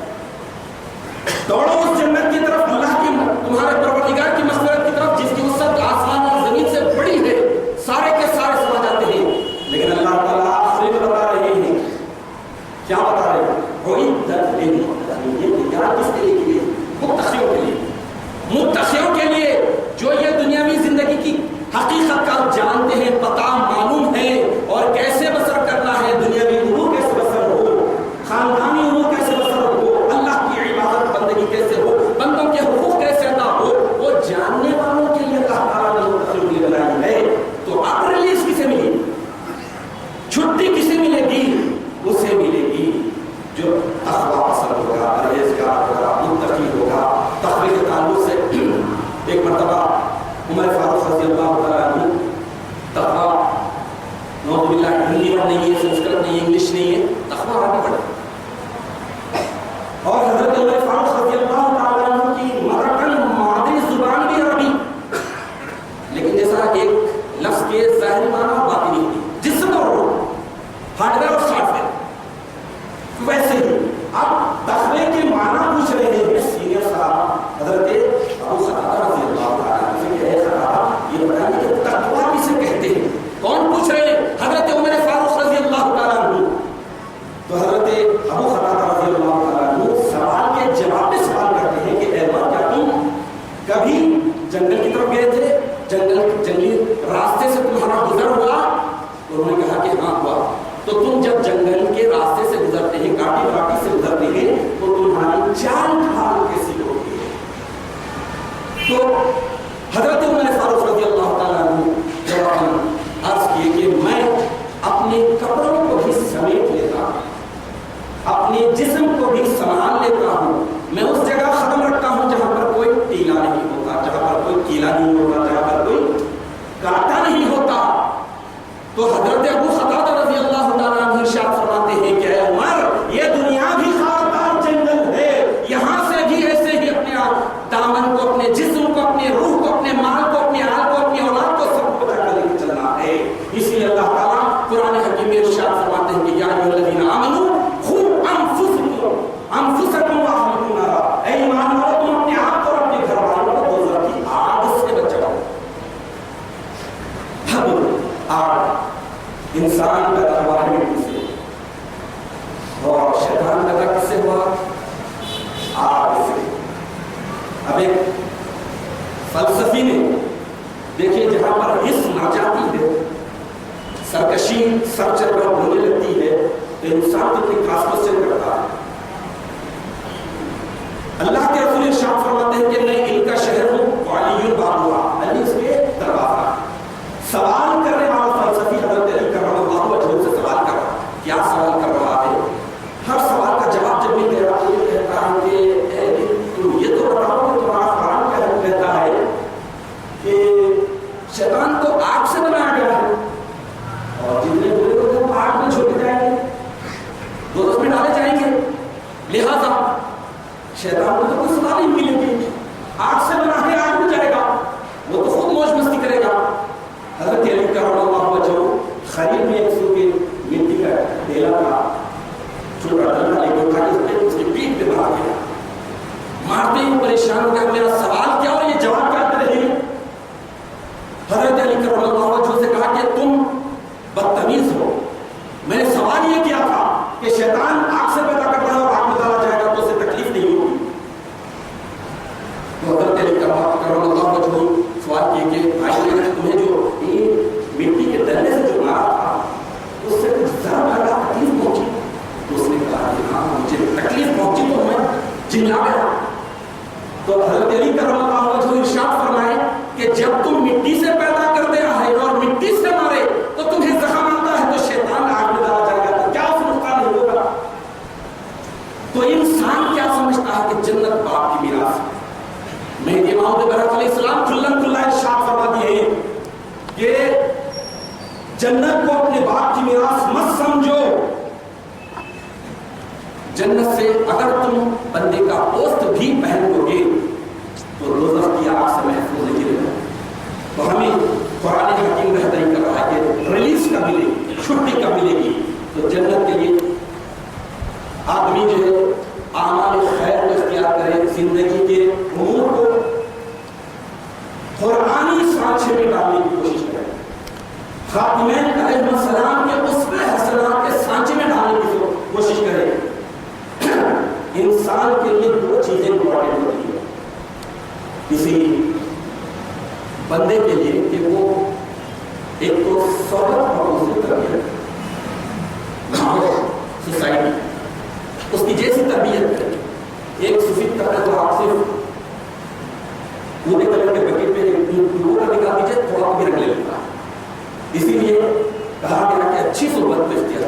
دوڑو اس جنت کی طرف، اللہ کی تمہارے پروردگار کی مغفرت کی طرف، جس کی وسعت آسمان اور زمین سے بڑی ہے، سارے کے سارے سما جاتے ہیں۔ لیکن اللہ تعالیٰ آخری میں بتا رہے ہیں، کیا بتا رہے ہیں؟ اعدت للمتقین، یہ کیا کس کے لیے؟ متقیوں کے لیے، متقیوں کے لیے جو یہ دنیاوی زندگی کی حقیقت کا جانتے ہیں، پتہ معلوم ہے، اور کیسے بسر کرنا ہے، دنیاوی امور کیسے بسر ہو، خاندانی امور کیسے بسر ہو، اللہ کی عبادت بندگی کیسے ہو، بندوں کے حقوق کیسے ادا ہو، وہ جاننے والوں کے لیے اللہ تعالیٰ نے متقیوں کے لیے بنائی ہے۔ تو اب ریلیز کسے ملی؟ چھٹی کسے ملے گی؟ اسے ملے گی جو تقویٰ پسند ہوگا، پرہیزگار ہوگا، متقی ہوگا۔ تقوی کے تعلق سے ایک مرتبہ عمر فاروق رضی اللہ تعالیٰ عنہ، تقویٰ نعوذ باللہ ہندی میں نہیں ہے، سنسکرت نہیں ہے، انگلش نہیں ہے، تقویٰ عربی پڑھے، اور حضرت عمر فاروق رضی اللہ تعالیٰ عنہ کی مدرکن مادری زبان بھی عربی، لیکن جیسا ایک لفظ کے ظاہری معنی اور باطنی ہوتی، جسم اور روح، ہارڈ ویئر اور سافٹ ویئر، ویسے ہی اب تقوی کے معنی پوچھ رہے ہیں سینئر صاحب حضرت ابو قتادہ رضی اللہ تعالیٰ عنہ سے کہ اے قتادہ یہ بتائیے کہ تقویٰ کسے کہتے ہیں؟ کون پوچھ رہے ہیں؟ حضرت عمر فاروق رضی اللہ تعالیٰ عنہ۔ تو حضرت ابو قتادہ رضی اللہ تعالیٰ عنہ سوال کے جواب میں سوال کرتے ہیں کہ اے عمر، کیا تم کبھی جنگل کی طرف گئے تھے؟ جنگلی راستے سے تمہارا گزر ہوا؟ انہوں نے کہا کہ ہاں ہوا۔ تو تم جب جنگل کے راستے سے گزرتے ہیں، کاٹی واٹی سے گزرتے ہیں، تو تمہاری چال ڈھال کیسی ہوتی ہے؟ تو حضرت عمر فاروق رضی اللہ تعالیٰ عنہ جواب عرض کیے کہ میں اپنے کپڑوں کو بھی سمیٹ لیتا ہوں، اپنے جسم کو بھی سنبھال لیتا ہوں، میں اس جگہ قدم رکھتا ہوں جہاں پر کوئی ٹیلا نہیں ہوتا، جہاں پر کوئی کیلا نہیں ہوتا، جہاں پر کوئی کانٹا نہیں ہوتا۔ تو حضرت ابو قتادہ رضی اللہ تعالیٰ عنہ ارشاد فرماتے ہیں کہ اے عمر، یہ دنیا بھی خاردار جنگل ہے، یہاں سے بھی ایسے ہی اپنے دامن کو، اپنے جسم کو، اپنے روح کو، اپنے مال کو، اپنے آل کو، اپنی اولاد کو، سب کو بچا کر لے کے چلنا ہے۔ اس لیے اللہ تعالیٰ قرآن حکیم میں ارشاد فرماتے ہیں کہ یا ایھا الذین آمنوا قوا انفسکم واہلیکم نارا، اے ایمان والو تم اپنے آپ کو اور اپنے گھر والوں کو دوزخ کی آگ سے بچاؤ۔ اب آگ فلسفی نے دیکھیے جہاں پر حس نہ جاتی ہے، سرکشی سر چل کر ہونے لگتی ہے، تو انسان کتنی خاص کوشچن کرتا ہے۔ اللہ کے رسول ارشاد فرماتے ہیں کہ میں ان کا شہر ہوں وعلی بابها، علی اس کے دروازہ۔ سوال کرنے والا فلسفی حضرت علی کرم اللہ وجہہ سے سوال کر رہا ہے۔ کیا سوال کر رہا ہے؟ ہر سوال کا جواب جب بھی دے رہا ہے یہ کہتا ہے کہ تم یہ تو بتاؤ کہ تمہارا قرآن کیا کہتا ہے کہ شیطان کو آگ سے بنایا گیا ہے اور جتنے برے لوگ ہیں وہ آگ میں جھونکے جائیں گے، دوزخ میں ڈالے جائیں گے، لہذا شیطان کو تو کوئی سزا نہیں ملے گی، آگ سے بنا کے آگ میں جائے گا، وہ تو خود موج مستی کرے گا۔ حضرت علی کرم اللہ وجہہ خلیل میں ایک سو کے مٹی کا ڈیلا تھا، چھوٹا ڈنڈا لے کے اٹھا کے اس کی پیٹھ پہ مار گیا، مارتے ہی پریشان ہو گیا، میرا سوال کیا اور یہ جواب کیا دے رہے ہیں؟ حضرت علی کرم اللہ وجہہ سے کہا کہ تم بدتمیز ہو، میں نے سوال یہ کیا تھا کہ شیطان آگ سے پیدا کرتا ہے اور آگ میں ڈالا جائے گا تو اسے تکلیف نہیں ہوگی۔ تو حضرت علی کرم اللہ وجہہ سوال کیے کہ بھائی تمہیں جو مٹی کے ڈلے سے جو مارا تھا اس سے کچھ ذرا بڑا تکلیف پہنچی؟ تو اس نے کہا کہ ہاں مجھے تکلیف پہنچی تو میں جھنجھلا گیا۔ تو حضرت علی کرم اللہ وجہہ ارشاد فرمائے کہ جب تم مٹی سے پیدا کر دے رہا ہے اور مٹی سے مارے تو تمہیں زخم آتا ہے تو شیطان آگ میں ڈالا جائے گا تو کیا اس نقصان نہیں ہوگا؟ تو انسان کیا سمجھتا ہے کہ جنت باپ کی میراث ہے؟ مہدی موعود برحق علیہ السلام کھلم کھلا ارشاد فرما دیے ہیں کہ جنت کو اپنے باپ کی میراث مت سمجھو، جنت سے اگر تم بندے کا پوست بھی پہن لو گے تو دوزخ کی آگ سے محفوظ نہیں رہے۔ تو ہمیں قرآن حکیم بہتری کر رہا ہے کہ ریلیز کب ملے گی، چھٹی کب ملے گی؟ تو جنت کے لیے آدمی جو ہے اعمال خیر کو اختیار کرے، زندگی کے امور کو قرآنی سانچے میں ڈالنے کی کوشش کرے، خاتمین علیہ السلام کے اسوہ حسنہ کے سانچے میں ڈالنے کی کوشش کرے۔ انسان کے لیے دو چیزیں امپورٹنٹ ہوتی ہیں کسی بندے کے لیے کہ وہ ایک تو صحبت اور دوسری تربیت، سوسائٹی اس کی جیسی تربیت کرے۔ ایک سفید کرتا تو آپ صرف پورے کلر کے بکیٹ پہ لوگوں نکال دیجیے تھوڑا بھی رکھ لے لیتا ہے، اسی لیے کہا گیا کہ اچھی صحبت کو اختیار ہے۔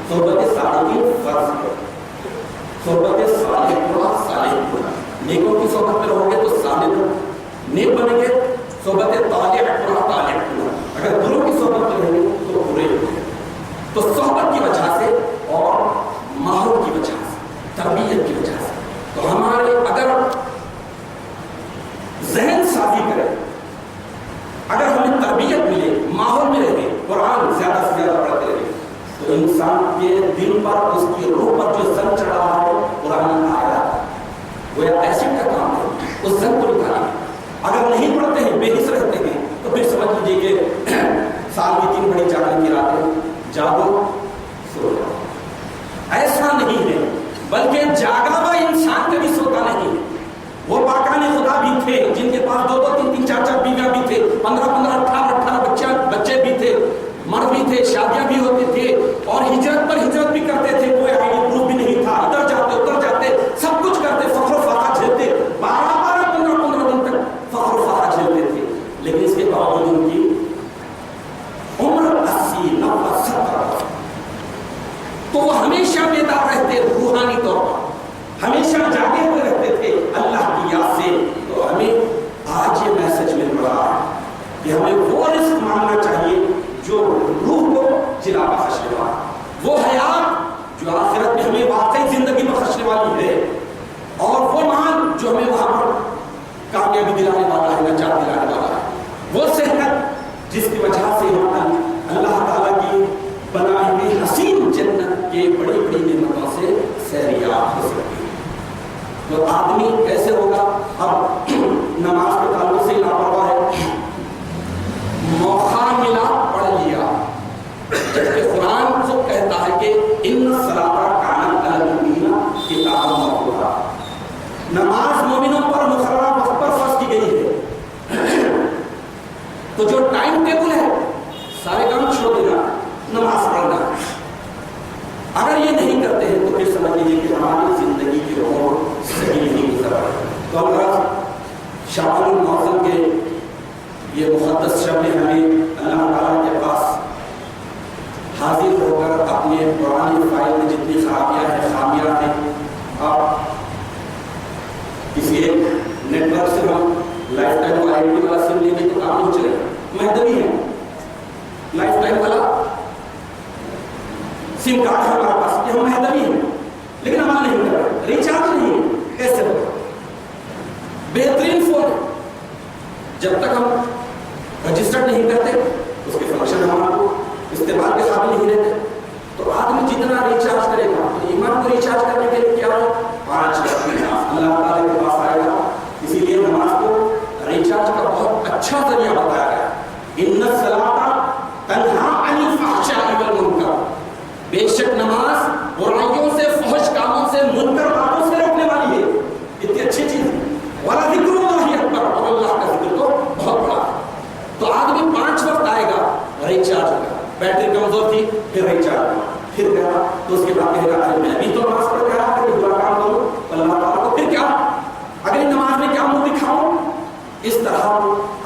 صحبت صالحین فرض ہے، صحبت صالح صالح، نیکوں کی صحبت میں رہو گے تو صالح نیک بنیں گے، صحبت طالح طالح، اگر بروں کی صحبت میں رہیں گے تو برے ہوں گے۔ تو صحبت کی وجہ سے اور ماحول کی وجہ سے، تربیت کی وجہ سے، تو ہمارے اگر ذہن سازی کرے، اگر ہمیں تربیت ملے، ماحول میں رہے، قرآن زیادہ سے زیادہ پڑھتے رہے تو انسان کے دل پر، اس کی روح پر جو زنگ چڑھا رہا ہے قرآن آیا وہ ایسڈ کا کام ہے، اس زنگ کو نکالیں۔ اگر نہیں پڑھتے ہیں، بے حس رہتے ہیں تو پھر سمجھ لیجیے کہ سال کی 3 بڑی جاگنے کی راتیں جاگو سو جاؤ، ایسا نہیں ہے، بلکہ جاگا ہوا انسان کبھی سوتا نہیں ہے۔ وہ پاکان خدا بھی تھے جن کے پاس 2 2 3 3 4 4 بیویاں بھی تھے، 15 15 18 18 بچے بھی تھے، مرد بھی تھے، شادیاں بھی ہوتی تھے، اور ہجرت پر ہجرت بھی کرتے تھے، کوئی آئی ڈی پروف بھی نہیں تھا، ادھر جاتے ادھر جاتے، سب کچھ کرتے، فخر و فخر جھیلتے، 12 12 15 15 دن تک فخر و فخر جھیلتے تھے، لیکن اس کے باوجود ان کی عمر 80 90 70، تو وہ ہمیشہ بیدار رہتے، روحانی طور پر ہمیشہ جاگے ہوئے رہتے تھے اللہ کی یاد سے۔ تو ہمیں آج یہ میسج مل رہا ہے کہ ہمیں وہ رزق مانگنا چاہیے جو روح کو جلا بخشنے والا، وہ حیات جو آخرت میں ہمیں واقعی زندگی بخشنے والی ہے، اور وہ مان جو ہمیں وہاں پر کامیابی دلانے والا ہے، نجات دلانے والا ہے، وہ صحت جس کی وجہ سے ہم اللہ تعالیٰ کی بنائی ہوئی حسین جنت کے بڑی بڑی نعمتوں سے سیریاب ہو سکتی ہے۔ تو آدمی کیسے ہوگا؟ اب نماز کے تعلق سے لاپرواہ ہے، موقع ملا پڑھ لیا، جبکہ قرآن خود کہتا ہے کہ ان الصلاۃ کانت علی المؤمنین کتابا موقوتا، نماز مومنوں پر مقررہ وقت شعبان المعظم کے یہ مقدس شب میں ہمیں اللہ تعالیٰ کے پاس حاضر ہو کر اپنے پرانی فائل میں جتنی خامیاں ہیں آپ کسی ایک نیٹ ورک سے ہم لائف ٹائم وائرنٹی والا سم لیں گے تو کام نہیں چلے گا. مہدوی ہے لائف ٹائم والا سم کارڈ ہے ہمارے پاس کہ ہم مہدوی ہیں لیکن عمل نہیں کر رہے, ریچارج نہیں ہے. کیسے ہوگا؟ بہترین فون ہے, جب تک ہم رجسٹرڈ نہیں کرتے اس کے فنکشن ہمارے کو استعمال کے قابل نہیں رہتے. تو آدمی جتنا ریچارج کرے گا تو ایمان کو ریچارج کرنے کے لیے کیا ہو 5 وقت کی نماز اللہ تعالیٰ کے پاس آئے گا. اسی لیے نماز کو ریچارج کا بہت اچھا ذریعہ بتایا گیا. ان الصلاۃ تنہا عن الفحشاء والمنکر, بے شک نماز برائیوں سے, فحش کاموں سے, منکر باتوں سے روکنے والی ہے. اتنی اچھی چیز ہے. وَلَذِكْرُ اللَّهِ أَكْبَرُ, اور اللہ کا ذکر تو بہت بڑا ہے. تو آدمی 5 وقت آئے گا ریچارج ہوگا, بیٹری کمزور تھی پھر ریچارج ہوا, پھر گیا تو اس کے بعد کہے گا میں ابھی تو نماز پڑھ گیا کہ برا کام کروں اللہ تعالیٰ کو, پھر کیا اگلی نماز میں کیا منہ دکھاؤں. اس طرح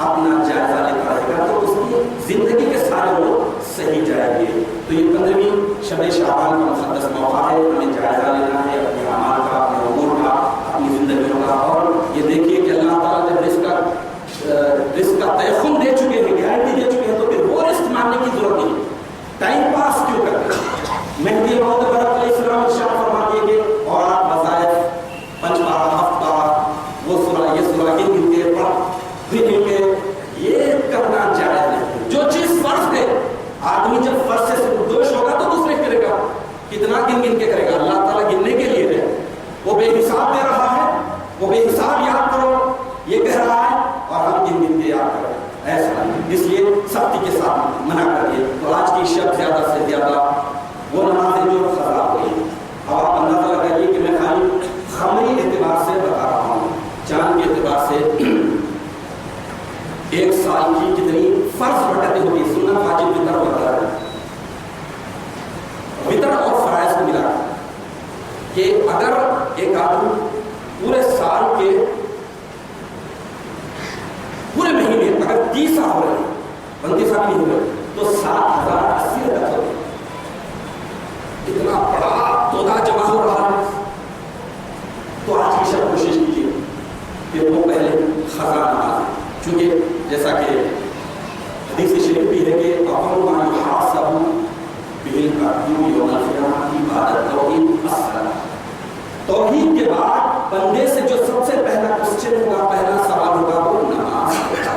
اپنا جائزہ لیتا رہے گا تو اس کی زندگی کے سارے لوگ صحیح جائیں گے. تو یہ 15ویں شب شعبان کا مقدس موقع ہے, ہمیں جائزہ لینا ہے اپنے اعمال کا, اپنے امور کا, اپنی زندگیوں کا. اور یہ دیکھیے کہ اللہ تعالیٰ جب رزق کا تیقن دے چکے ہیں, گارنٹی دے چکے ہیں, تو پھر وہ رزق ماننے کی ضرورت نہیں. ٹائم پاس کیوں کرتے ہیں؟ مہدی موعود برحق علیہ السلام ارشاد فرما دیے کہ اور آپ وظائف 5 بار ہفتہ وہ سورہ یہ سورہ گن کے پڑھ گن کے یہ کرنا جائز نہیں. جو چیز فرض ہے آدمی جب فرض سے دوش ہوگا تو دوسرے کرے گا. کتنا گن کے کرے گا؟ اللہ تعالیٰ گننے کے لیے ہے, وہ بے حساب دے رہا ہے, وہ بے حساب یاد کرو یہ کہہ رہا ہے اور ہم گن کے یاد کر رہے ہیں. ایسا نہیں, اس لیے سختی کے ساتھ منع کریے. تو آج کی شب زیادہ سے زیادہ وہ نمازیں جو قضا ہوئی. اب آپ اندازہ لگائیے کہ میں خالی خمری اعتبار سے بتا رہا ہوں, چاند کے اعتبار سے 1 سال کی کتنی فرض برکتیں ہوتی ہیں. سنت واجب وطر ہوتا ہے, وطر اور فرائض کو ملا کہ اگر ایک آدمی پورے سال کے پورے مہینے اگر 30 سال ہو رہے ہیں 29 سال نہیں ہو رہے تو 7,080 رکعت ہو گئی. اتنا بڑا تودا جمع ہو رہا ہے. تو آج کی شب کوشش کیجیے کہ وہ پہلے خزانہ نماز ہے, چونکہ جیسا کہ حدیث شریف بھی ہے کہ اول ما یحاسب به العبد یوم القیامۃ بعد توحید الصلاۃ. توحید کے بعد بندے سے جو سب سے پہلا کوسچن ہوگا, پہلا سوال ہوگا وہ نماز کا.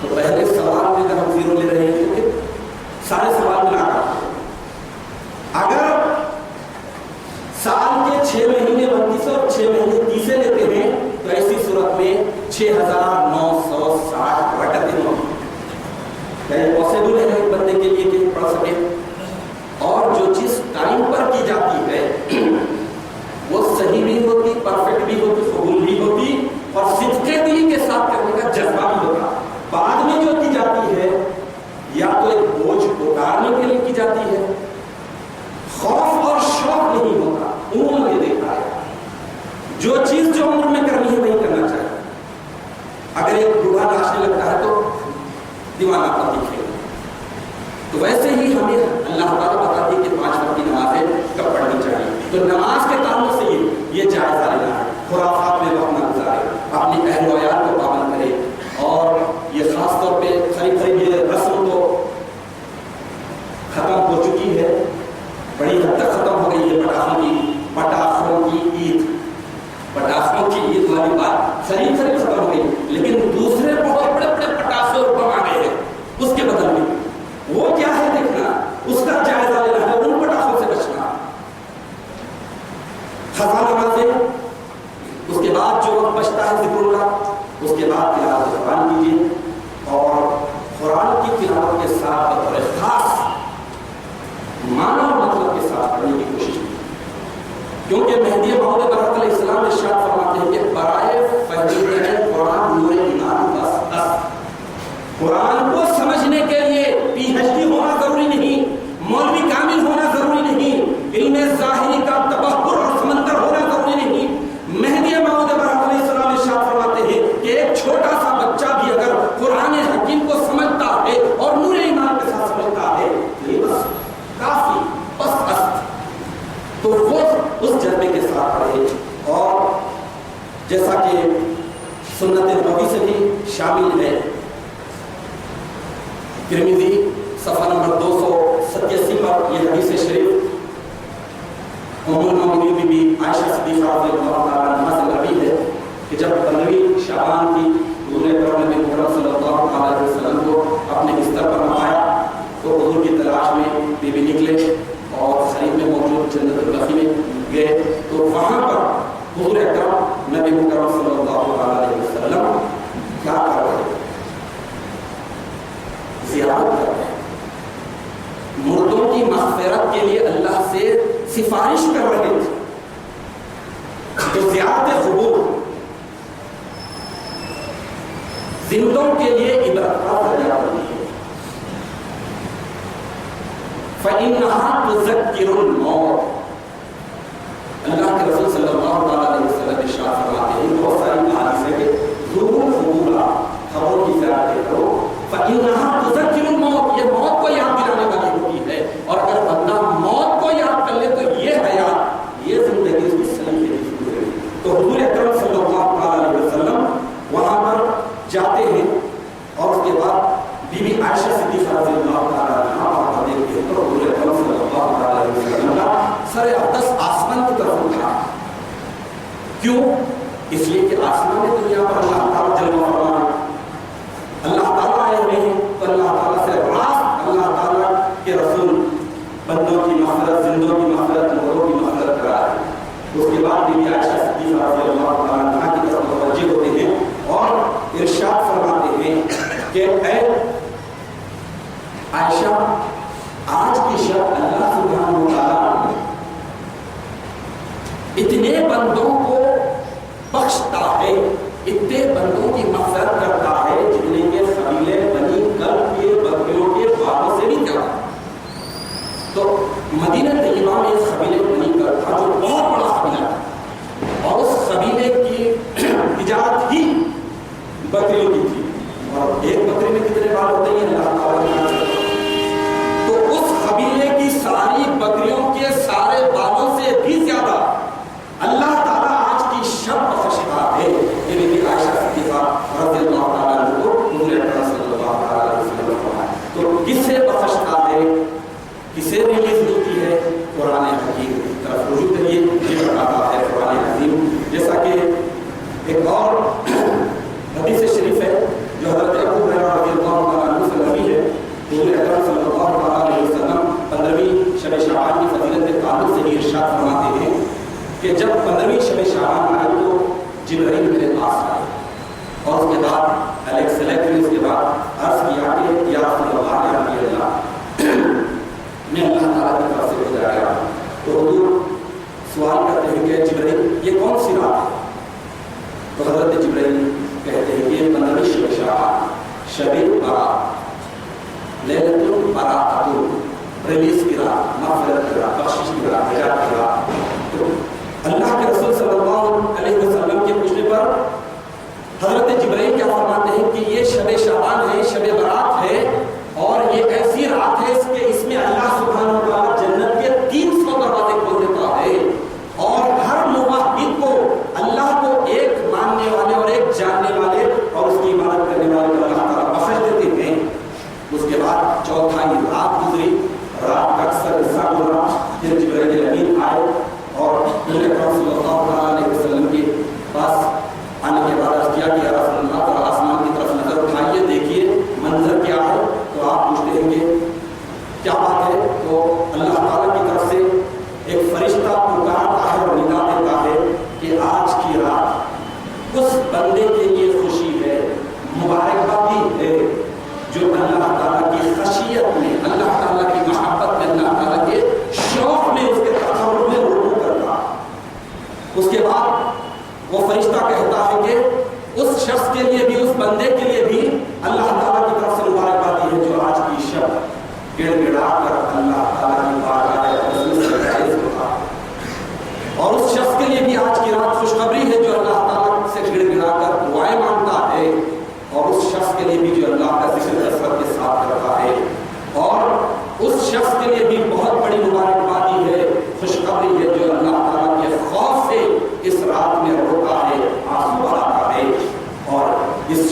تو پہلے سوال میں اگر ہم زیرو لے رہے ہیں تو سارے سوال ملا کر اگر سال کے 6 مہینے 32 اور 6 مہینے 30 لیتے ہیں تو ایسی صورت میں 6,960 رکعتیں ہوگی. کیا یہ پاسبل ہے ایک بندے کے لیے کہ پڑھ سکے؟ اور جو چیز ٹائم پر کی جاتی ہے وہ صحیح بھی ہوتی, پرفیکٹ بھی ہوتی, قبول بھی ہوتی اور صدقے دل کے ساتھ کرنے کا جذبہ بھی ہوتا. بعد میں جو کی جاتی ہے یا تو ایک بوجھ اتارنے کے لیے کی جاتی ہے, خوف اور شوق نہیں ہوتا. عموماً یہ دیکھا ہے جو چیز جو عمر میں کرنی ہے وہی کرنا چاہیے. اگر ایک بوڑھا ناچنے لگتا ہے تو دیوانہ پتی کھیل. تو ویسے ہی ہمیں اللہ تعالیٰ بتاتی ہے کہ 5 وقت کی نمازیں کب پڑھنی چاہیے. تو نماز کے تعلق سے یہ جائزہ لینا ہے. خرافات میں وقت نہ گزارے, اپنی اہل و عیال کو پابند کرے. اور یہ خاص طور پہ قریب یہ رسم تو ختم ہو چکی ہے, بڑی حد تک ختم ہو گئی ہے. پٹاخوں کی عید, پٹاخوں کی عید والی بات قریب ختم ہو گئی, لیکن دوسرے بہت بڑے بڑے پٹاخے اور بم آ گئے ہیں اس کے بدل میں. وہ کیا ہے دیکھنا, اس کا جائزہ لینا ہے, ان پٹاخوں سے بچنا. خزانہ نمازیں, اس کے بعد جو وقت بچتا ہے ذکر اللہ, اس کے بعد تلاوت قرآن کیجیے. اور قرآن کی تلاوت کے ساتھ بطور خاص معنی اور مطلب کے ساتھ پڑھنے کی کوشش کی, کیونکہ مہدی موعود برحق علیہ السلام ارشاد فرماتے ہیں کہ برائے فہم قرآن نور ایمان بس. قرآن کو سمجھنے کے لیے PhD ہونا ضروری نہیں, مولوی کامل ہونا ضروری نہیں, علم ظاہری کا تبحر اور سمندر ہونا ضروری نہیں. مہدی موعود برحق علیہ السلام ارشاد فرماتے ہیں کہ ایک سنت نبوی سے بھی شامل ہے۔ ترمذی صفحہ نمبر 287 پر یہ حدیث شریف ام المؤمنین بی بی عائشہ صدیقہ رضی اللہ تعالیٰ عنہا سے مروی ہے کہ جب 15ویں شعبان کی حضور اکرم نبی محمد صلی اللہ علیہ وسلم کو اپنے بستر پر نپایا تو حضور کی تلاش میں بی بی نکلے اور قریب میں موجود جنت البقیع میں گئے تو وہاں پر حضور اکرم نبی محمد صلی اللہ علیہ وسلم کیا کر رہے ہیں؟ زیارت کر رہے ہیں، مردوں کی مغفرت کے لیے اللہ سے سفارش کر رہے تھے۔ تو زیارت قبور زندوں کے لیے عبرت کا ذریعہ بنی ہے۔ فَإِنَّهَا تُذَكِّرُ الْمَوْتَ، اللہ کے رسول صلی اللہ علیہ وسلم ارشاد فرماتے ہیں، بہت ساری احادیث ہے کہ زوروا القبور، قبروں کی زیارت کرو، فَإِنَّهَا تُذَكِّرُ الْمَوْتَ، یہ موت کو یاد دلانے والی ہوتی ہے، اور اگر بندہ موت کو یاد کر لے تو یہ حیات، یہ زندگی اس کی سلیقے کی شروع ہے۔ تو حضور اکرم صلی اللہ علیہ وسلم وہاں پر جاتے ہیں اور اس کے بعد بی بی عائشہ صدیقہ رضی اللہ تعالیٰ عنہا وہاں دیکھتے ہیں تو حضور اکرم صلی اللہ علیہ وسلم کا سر اقدس آسمان کی طرف اٹھا۔ کیوں؟ اس لیے کہ آسمان دنیا پر اللہ تعالیٰ جلوہ فرما ہے، اللہ تعالیٰ آئے ہوئے ہیں، تو اللہ تعالیٰ سے راست اللہ تعالیٰ کے رسول بندوں کی مغفرت، زندوں کی مغفرت، مردوں کی مغفرت کرا رہے ہیں۔ اس کے بعد بی بی عائشہ صدیقہ رضی اللہ تعالیٰ عنہا کی طرف متوجہ ہوتے ہیں اور ارشاد فرماتے ہیں کہ اے عائشہ، آج کی شب اللہ سبحانہ وتعالیٰ اتنے بندوں کو بخشتا ہے، اتنے بندوں کی مغفرت کرتا ہے جتنے کے قبیلے بنی کلب کے بکریوں کے بالوں سے بھی زیادہ۔ تو مدینہ طیبہ میں اس قبیلے بنی کلب تھا جو بہت بڑا قبیلہ تھا، اور اس قبیلے کی تجارت ہی بکریوں کی تھی، اور ایک بکری میں کتنے بال ہوتے ہیں اللہ تعالیٰ، تو اس قبیلے کی ساری بکریوں کے سارے بالوں سے بھی زیادہ اللہ تعالیٰ آج کی شب بخشتا ہے۔ یہ بی بی عائشہ صدیقہ رضی اللہ تعالیٰ عنہ کو حضور اکرم صلی اللہ علیہ وسلم نے فرمایا۔ تو کسے بخشتا ہے، کسے ریلیز ملتی ہے؟ قرآن حکیم کی طرف رجوع کریے، یہ بتاتا ہے قرآن حکیم۔ جیسا کہ ایک اور حدیث شریف ہے جو حضرت ابو ہریرہ رضی اللہ تعالیٰ عنہ سے مروی ہے، حضور اکرم صلی اللہ علیہ وسلم 15ویں شب شعبان کی فضیلت کے تعلق سے یہ ارشاد فرماتے ہیں کہ جب 15ویں شب شعبان آئی تو جبرائیل میرے پاس آئے، اور اس کے بعد اس کے بعد عرض کیا کہ یا رسول اللہ یا نبی اللہ، میں اللہ تعالیٰ کی طرف سے بھیجا گیا۔ تو حضور سوال کرتے ہیں کہ جبرائیل یہ کون سی رات ہے؟ تو حضرت جبرائیل کہتے ہیں کہ یہ 15ویں شب شعبان، شب برات، لیلۃ البراۃ، ریلیز کی رات، مغفرت کی رات، بخشش کی رات، نجات کی رات۔ تو اللہ کے رسول صلی اللہ علیہ وسلم کے پوچھنے پر حضرت جبرائیل کیا فرماتے ہیں کہ یہ شب شعبان ہے، شب برات ہے، اور یہ ایسی رات ہے اس میں اللہ سبحانہ وتعالیٰ جنت کے 300 دروازے کھول دیتا ہے، اور ہر موحد کو اللہ کو ایک ماننے والے اور ایک جاننے والے اور اس کی عبادت کرنے والے کو اللہ تعالیٰ بخش دیتے ہیں۔ اس کے بعد چوتھائی رات گزری، رات کا اکثر حصہ گزرا، پھر جبرائیل امین آئے اور حضور اکرم صلی اللہ علیہ وسلم کے پاس آنے کے بعد عرض کیا کہ یا رسول اللہ تعالیٰ آسمان کی طرف نظر اٹھائیے، دیکھیے منظر کیا ہے۔ تو آپ پوچھتے ہیں کہ کیا بات ہے؟ تو اللہ تعالیٰ کی طرف سے ایک فرشتہ پکارتا ہے اور ندا دیتا ہے کہ آج کی رات اس بندے کے لیے خوشی ہے، مبارکبادی ہے جو اللہ تعالیٰ کی خشیت میں، اللہ تعالیٰ کی محبت میں، اللہ تعالیٰ کے شوق میں، اس کے تصور میں رکوع کرتا۔ اس کے بعد وہ فرشتہ کہتا ہے کہ اس شخص کے لیے بھی، اس بندے کے لیے بھی اللہ تعالیٰ کی طرف سے مبارکبادی ہے جو آج کی شب گڑ گڑا کر اللہ تعالیٰ کی بارگاہ میں جائز ہوتا، اور اس شخص کے لیے بھی آج کی رات خوشخبری ہے جو اللہ تعالیٰ سے گڑ گڑا کر دعائیں مانگتا ہے، اور اس شخص کے لیے بھی جو اللہ کا ذکر کثرت کے ساتھ کرتا ہے، اور اس شخص کے لیے بھی بہت بڑی مبارکبادی ہے، خوشخبری ہے جو اللہ تعالیٰ کے خوف سے اس رات میں روتا ہے، آنسو بہاتا ہے، اور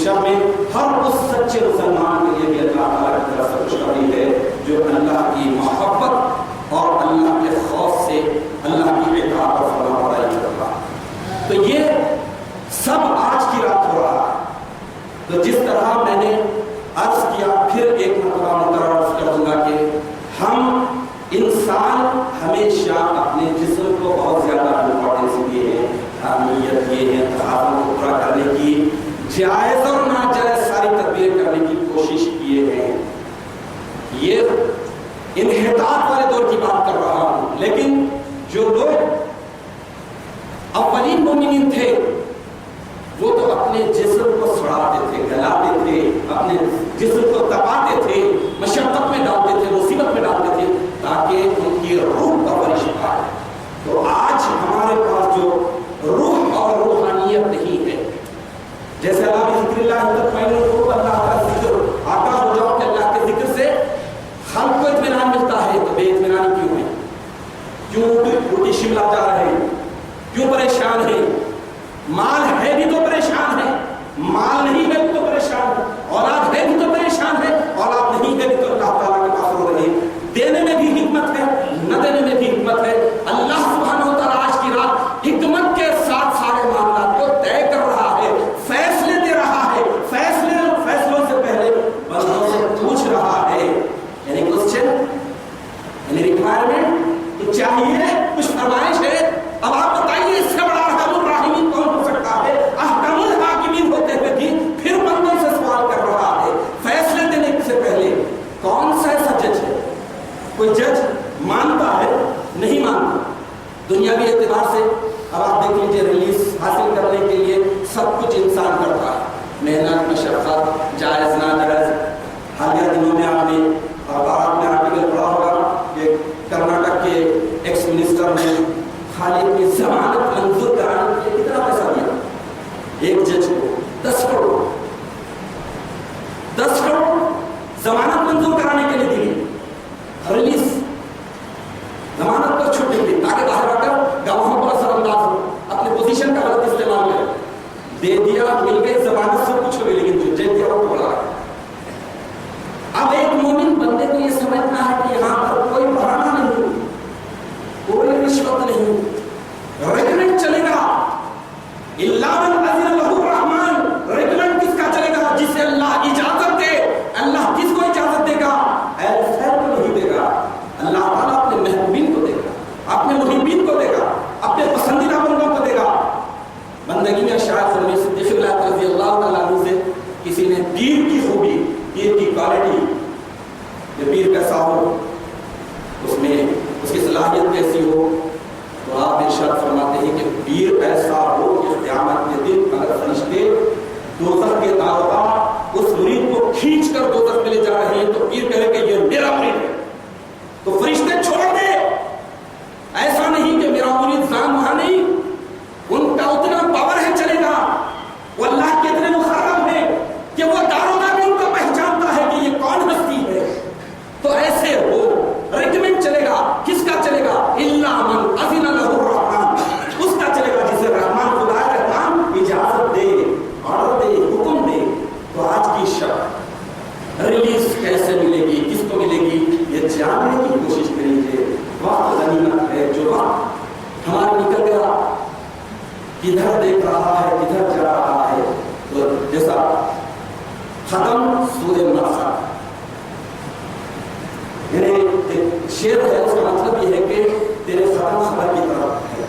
شب میں ہر اس سچے مسلمان کے لیے بھی اللہ تعالیٰ کی طرف سے خوشخبری ہے جو اللہ کی محبت اور اللہ کے خوف سے اللہ کی اطاعت اور فرمانبرداری کرتا ہے۔ تو یہ سب آج کی رات ہو رہا ہے۔ تو جس طرح میں نے عرض کیا، پھر ایک مرتبہ مقرر کر دوں گا کہ ہم انسان ہمیشہ اپنے جسم کو بہت زیادہ امپورٹنس دیے ہیں، اہمیت دیے ہیں، تقاضوں کو پورا کرنے کی جائز اور ناجائز ساری تدبیر کرنے کی کوشش کیے ہیں۔ یہ انحطاط والے دور کی بات کر رہا ہوں، لیکن جو لوگ اولین مومنین تھے وہ تو اپنے جسم کو سڑاتے تھے، گلاتے تھے، اپنے جسم کو تپاتے تھے، مشقت میں ڈالتے تھے، مصیبت میں ڈالتے تھے تاکہ ان کی روح کا فرش پائے۔ تو آج ہمارے پاس جو روح اور روحانیت نہیں ہے، جیسے اللہ بھی ذکر اللہ تطمئن القلوب، اللہ کا ذکر آگاہ ہو جاؤ کہ اللہ کے ذکر سے خلق کو اطمینان ملتا ہے، تو بے اطمینانی کیوں ہے؟ کیوں الٹی شملہ جا رہے ہیں؟ کیوں پریشان ہیں؟ مال ہے بھی تو پریشان ہے، مال نہیں ہے بھی تو پریشان ہے، اولاد ہے بھی تو پریشان ہے، اولاد نہیں ہے بھی تو اللہ تعالیٰ کے پاس رو رہے ہیں۔ دینے میں بھی حکمت ہے، نہ دینے میں بھی حکمت ہے۔ اللہ سبحانہ و تعالیٰ آج کی رات حکمت کے ساتھ سارے معاملات کو طے کر رہا ہے، فیصلے دے رہا ہے، فیصلوں سے پہلے بندوں سے پوچھ رہا ہے، یعنی کوسچن، یعنی ریکوائرمنٹ، چاہیے کچھ فرمائش ہے، اب آپ بتائیے اس سے بڑا ارحم الراحمین کون ہو سکتا ہے؟ احکم الحاکمین ہوتے ہوئے بھی پھر بندوں سے سوال کر رہا ہے فیصلے دینے سے پہلے۔ کون سا ایسا جج ہے؟ کوئی جج مانتا ہے؟ نہیں مانتا۔ دنیاوی اعتبار سے اب آپ دیکھ لیجیے، ریلیز حاصل کرنے کے لیے سب کچھ انسان کرتا ہے، محنت، مشقت، جائز ناجائز۔ حالیہ دنوں میں آپ نے اخبارات میں آرٹیکل پڑھا ہوگا کہ کرناٹک کے ایکس منسٹر نے خالی اپنی ضمانت منظور کرانے کے لیے کتنا پیسہ دیا؟ ایک جج کو 10 کروڑ ضمانت منظور کرانے کے لیے دی، ریلیز ضمانت پر چھوٹ دی تاکہ باہر آ کر گواہوں پر اثر انداز ہو، اپنے پوزیشن کا غلط استعمال کرے۔ دے دیا، مل گئی، ضمانت سب کچھ ہو گئی، لیکن جو جج دیا وہ بڑا ہے۔ اب ایک مومن بندے کو یہ سمجھنا ہے کہ یہاں پر کوئی بہانہ نہیں، کوئی رشوت نہیں، ریگولنٹ چلے گا۔ اللہ من اذن لہ الرحمن، ریگولنٹ کس کا چلے گا؟ جسے اللہ اجازت دے۔ اللہ کس کو اجازت دے گا؟ اہل خیر کو نہیں دے گا، اللہ تعالیٰ اپنے محبوبین کو دے گا، اپنے محبین کو دے گا، اپنے پسندیدہ بندوں کو دے گا۔ بندگی میں شاید فرمی صدیق رضی اللہ تعالیٰ عنہ سے کسی نے پیر کی خوبی، پیر کی کوالٹی، کہ پیر کیسا ہو، اس میں اس کی صلاحیت کیسی ہو، تو آپ ارشاد فرماتے ہیں کہ پیر ایسا ہو کہ قیامت کے دن اگر فرشتے دوزخ کے داروغہ اس مرید کو کھینچ کر دوزخ میں لے جا رہے ہیں تو پیر کہے کہ یہ میرا مرید ہے، تو فرشتے چھوڑ دے۔ ایسا نہیں کہ میرا مرید زام وہاں نہیں، ان کا اتنا پاور ہے چلے گا، وہ اللہ کے اتنے مخرب ہے کہ وہ داروغہ بھی ان کو پہچانتا ہے کہ یہ کون ہستی ہے۔ تو ایسے ہو، ریکمنڈ چلے گا، کس کا چلے گا؟ الا من اذن لہ الرحمن، اس کا چلے گا جسے رحمان خدا رحمان اجازت دے، آرڈر دے، حکم دے۔ تو آج کی شب ریلیز کیسے ملے گی، کس کو ملے گی، یہ جاننے کی کوشش کریں گے۔ وقت غنیمت ہے، جو وقت ہمارا نکل گیا، کدھر دیکھ رہا ہے، کدھر جا رہا ہے۔ تو جیسا ختم سورہ مرسل، یعنی ایک شعر ہے، اس کا مطلب یہ ہے کہ تیرے ختم خبر کی طرف ہے،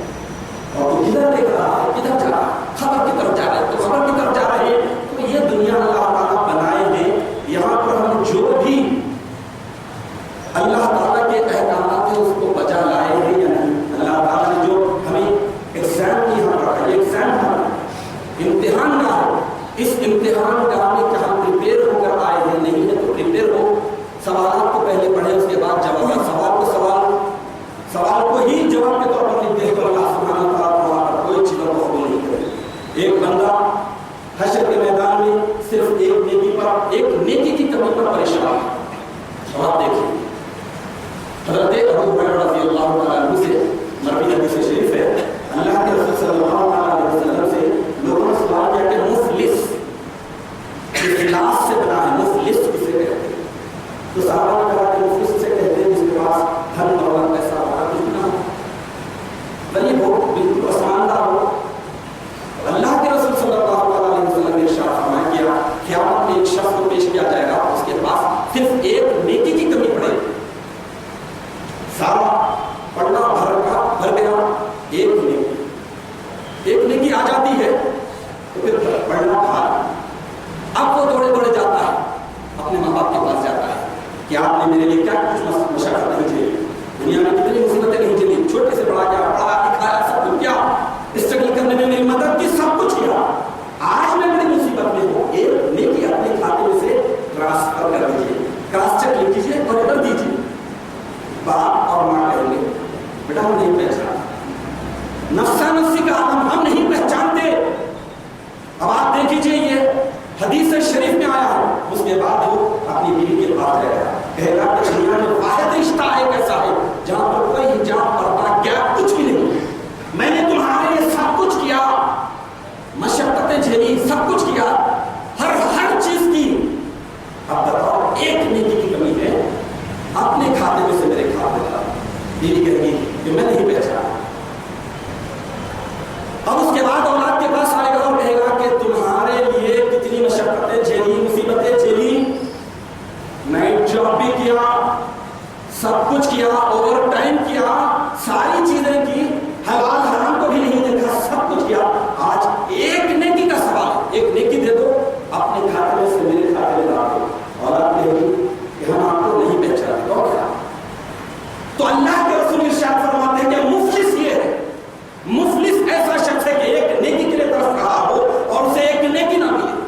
اور تو کدھر دیکھ رہا ہے، کدھر جا رہا ہے، خبر کی طرف جا رہا ہے۔ تو خبر کی طرف جا رہے ہیں، تو یہ دنیا اللہ تعالیٰ بنائے ہیں، یہاں پر ہم جو بھی اللہ تعالیٰ کے احکامات ہیں اس کو بجا لائے ہیں یا نہیں۔ اللہ تعالیٰ نے جو ہمیں ایگزام یہاں پر ہے، ایگزام ہے، امتحان نہ ہو، اس امتحان کا ہمیں کہ ہم پریپیئر ہو کر آئے ہیں، نہیں ہے تو پریپیئر ہو، سوالات کو پہلے پڑھیں، اس کے بعد جواب، سوال کو ہی جواب کے طور پر لکھتے ہیں، تو اللہ سبحانہ و تعالیٰ وہاں پر کوئی چیزوں کو قبول نہیں کرے۔ ایک بندہ حشر کے میدان میں صرف ایک نیکی کی کمی پر پریشان ہے۔ اور آپ دیکھیں حضرت ابو ہریرہ رضی اللہ تعالیٰ عنہ سے مروی حدیث شریف ہے، اللہ کے رسول صلی اللہ علیہ وسلم سے لوگوں نے سوال کیا کہ مفلس باپ اور ماں کہیں گے بیٹا ہم نہیں پہچانا، نفسا نفسی کا عالم ہم نہیں پہچانتے۔ اب آپ دیکھیے یہ حدیث شریف میں آیا ہے، اس کے بعد وہ اپنی بیوی کے پاس رہے گا، کہے گا کہ دنیا میں واحد رشتہ ایک ایسا ہے جہاں پر کوئی حجاب پردہ کیا کچھ بھی نہیں، میں نے تمہارے لیے سب کچھ کیا، مشقتیں جھیلی، سب کچھ کیا، ہر چیز کی، اب بتاؤ ایک نیکی کی کمی ہے، اپنے کھاتے میں سے میرے کھاتے میں ڈالو۔ بیوی کہے گی کہ میں نہیں پہچانا۔ اب اس کے بعد اولاد کے پاس آئے گا اور کہے گا کہ تمہارے لیے کتنی مشقتیں جھیلی، مصیبتیں جھیلی، نائٹ جاب بھی کیا، سب کچھ کیا، اوور ٹائم کیا، ساری چیزیں کی، حلال حرام کو بھی نہیں دیکھا، سب کچھ کیا، آج ایک نیکی کا سوال، ایک نیکی دے دو، اپنے کھاتے میں سے میرے کھاتے میں ڈال دو۔ اولاد کہے گی کہ ہم آپ کو نہیں پہچانتے، تو کیا؟ تو اللہ کے رسول ارشاد فرماتے ہیں کہ مفلس یہ ہے، مفلس ایسا شخص ہے کہ ایک نیکی کے لیے طرف رہا ہو اور اسے ایک نیکی نہ ملے۔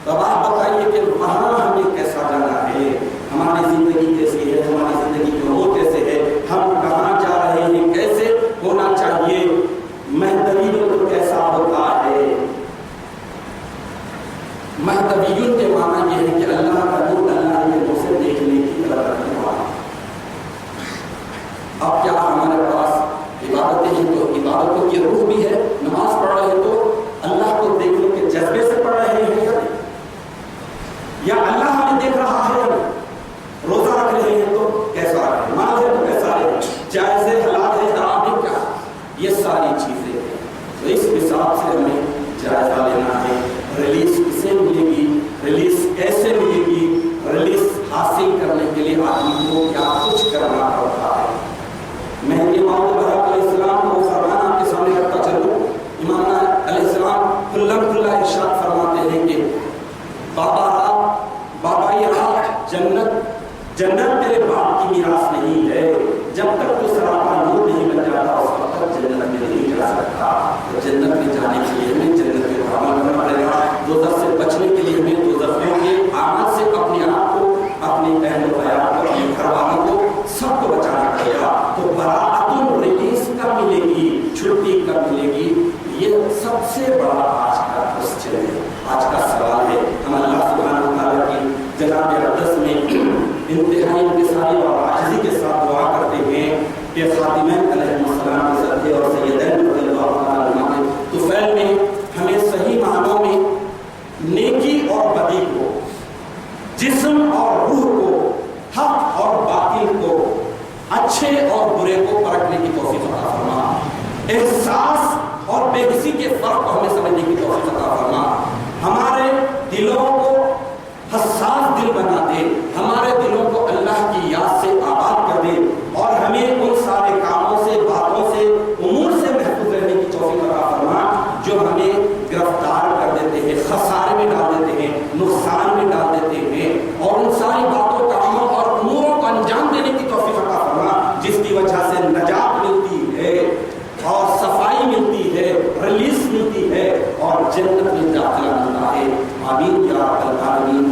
تب آپ بتائیے کہ وہاں ہمیں کیسا جانا ہے، ہماری زندگی کیسی ہے، ہماری زندگی کی امور کیسے ہے، ہم کہاں جا رہے ہیں، کیسے ہونا چاہیے، مہدویون تو کیسا ہوتا ہے۔ مہدویون کے معنی یہ ہے کہ اللہ کا نور اللہ کے نور سے دیکھنے کی طرف رکھنے والا۔ اب کیا ہمارے پاس عبادتیں ہیں تو عبادتوں کی روح بھی ہے، نماز پڑھ رہے ہیں تو اللہ کو دیکھنے کے جذبے سے پڑھ رہے ہیں یا اللہ ہمیں دیکھ رہا ہے، روزہ رکھ رہے ہیں تو کیسا رکھیں، مال ہے تو کیسا رہے، جائز ہے، حلال ہے، حرام ہے، کیا، یہ ساری چیزیں ہیں۔ تو اس حساب سے ہمیں جائزہ لینا ہے، ریلیز کسے ملے گی، ریلیز کیسے ملے گی، ریلیز حاصل کرنے کے لیے آدمی کو کیا کچھ کرنا پڑتا ہے۔ میں امام البراء علیہ السلام کو فرمان آپ کے سامنے رکھتا چلوں۔ امام علیہ السلام کھلا ارشاد فرماتے ہیں کہ بابا یہ جنت تیرے باپ کی میراث نہیں ہے، جب تک تو سراپا نور نہیں بن جاتا اس وقت تک جنت میں نہیں جا سکتا۔ جنت میں جانے کے لیے ہمیں جنت کے عمل کرنا پڑے گا، دوزخ سے بچنے کے لیے ہمیں دوزخیوں کے اعمال سے اپنے آپ کو، اپنے اہل و عیال کو، اپنے گھر والوں کو، سب کو بچانا پڑے گا۔ تو براءتن ریلیز کب ملے گی، چھٹی کب ملے گی، یہ سب سے بڑا آج کا کوسچن ہے، آج کا سوال ہے۔ ہم اللہ سبحانہ وتعالیٰ کی جناب اقدس میں انتہائی انکساری اور عاجزی کے ساتھ دعا کرتے ہیں کہ خاتمین علیہ السلام کے صدقے اور سیدین رضی اللہ تعالیٰ عنہ کے طفیل میں ہمیں صحیح معنوں میں نیکی اور بدی کو، جسم اور روح کو، حق اور باطل کو، اچھے اور برے کو پرکھنے کی توفیق عطا فرما، احساس اور بے حسی کے فرق کو ہمیں سمجھنے کی توفیق عطا فرما، ہمارے دلوں کو حساس دل بنا دے، ہمارے دلوں کو اللہ کی یاد سے آباد کر دے، اور ہمیں ان سارے کاموں سے، باتوں سے، امور سے محفوظ رہنے کی توفیق عطا فرما جو ہمیں گرفتار کر دیتے ہیں، خسارے میں ڈال دیتے ہیں، نقصان میں ڈال دیتے ہیں، اور ان ساری باتوں، کاموں اور اموروں کو انجام دینے کی توفیق عطا فرما جس کی وجہ سے نجات ملتی ہے اور صفائی ملتی ہے، ریلیز ملتی ہے اور جنت میں داخلہ ملتا ہے۔ آمین یا رب العالمین۔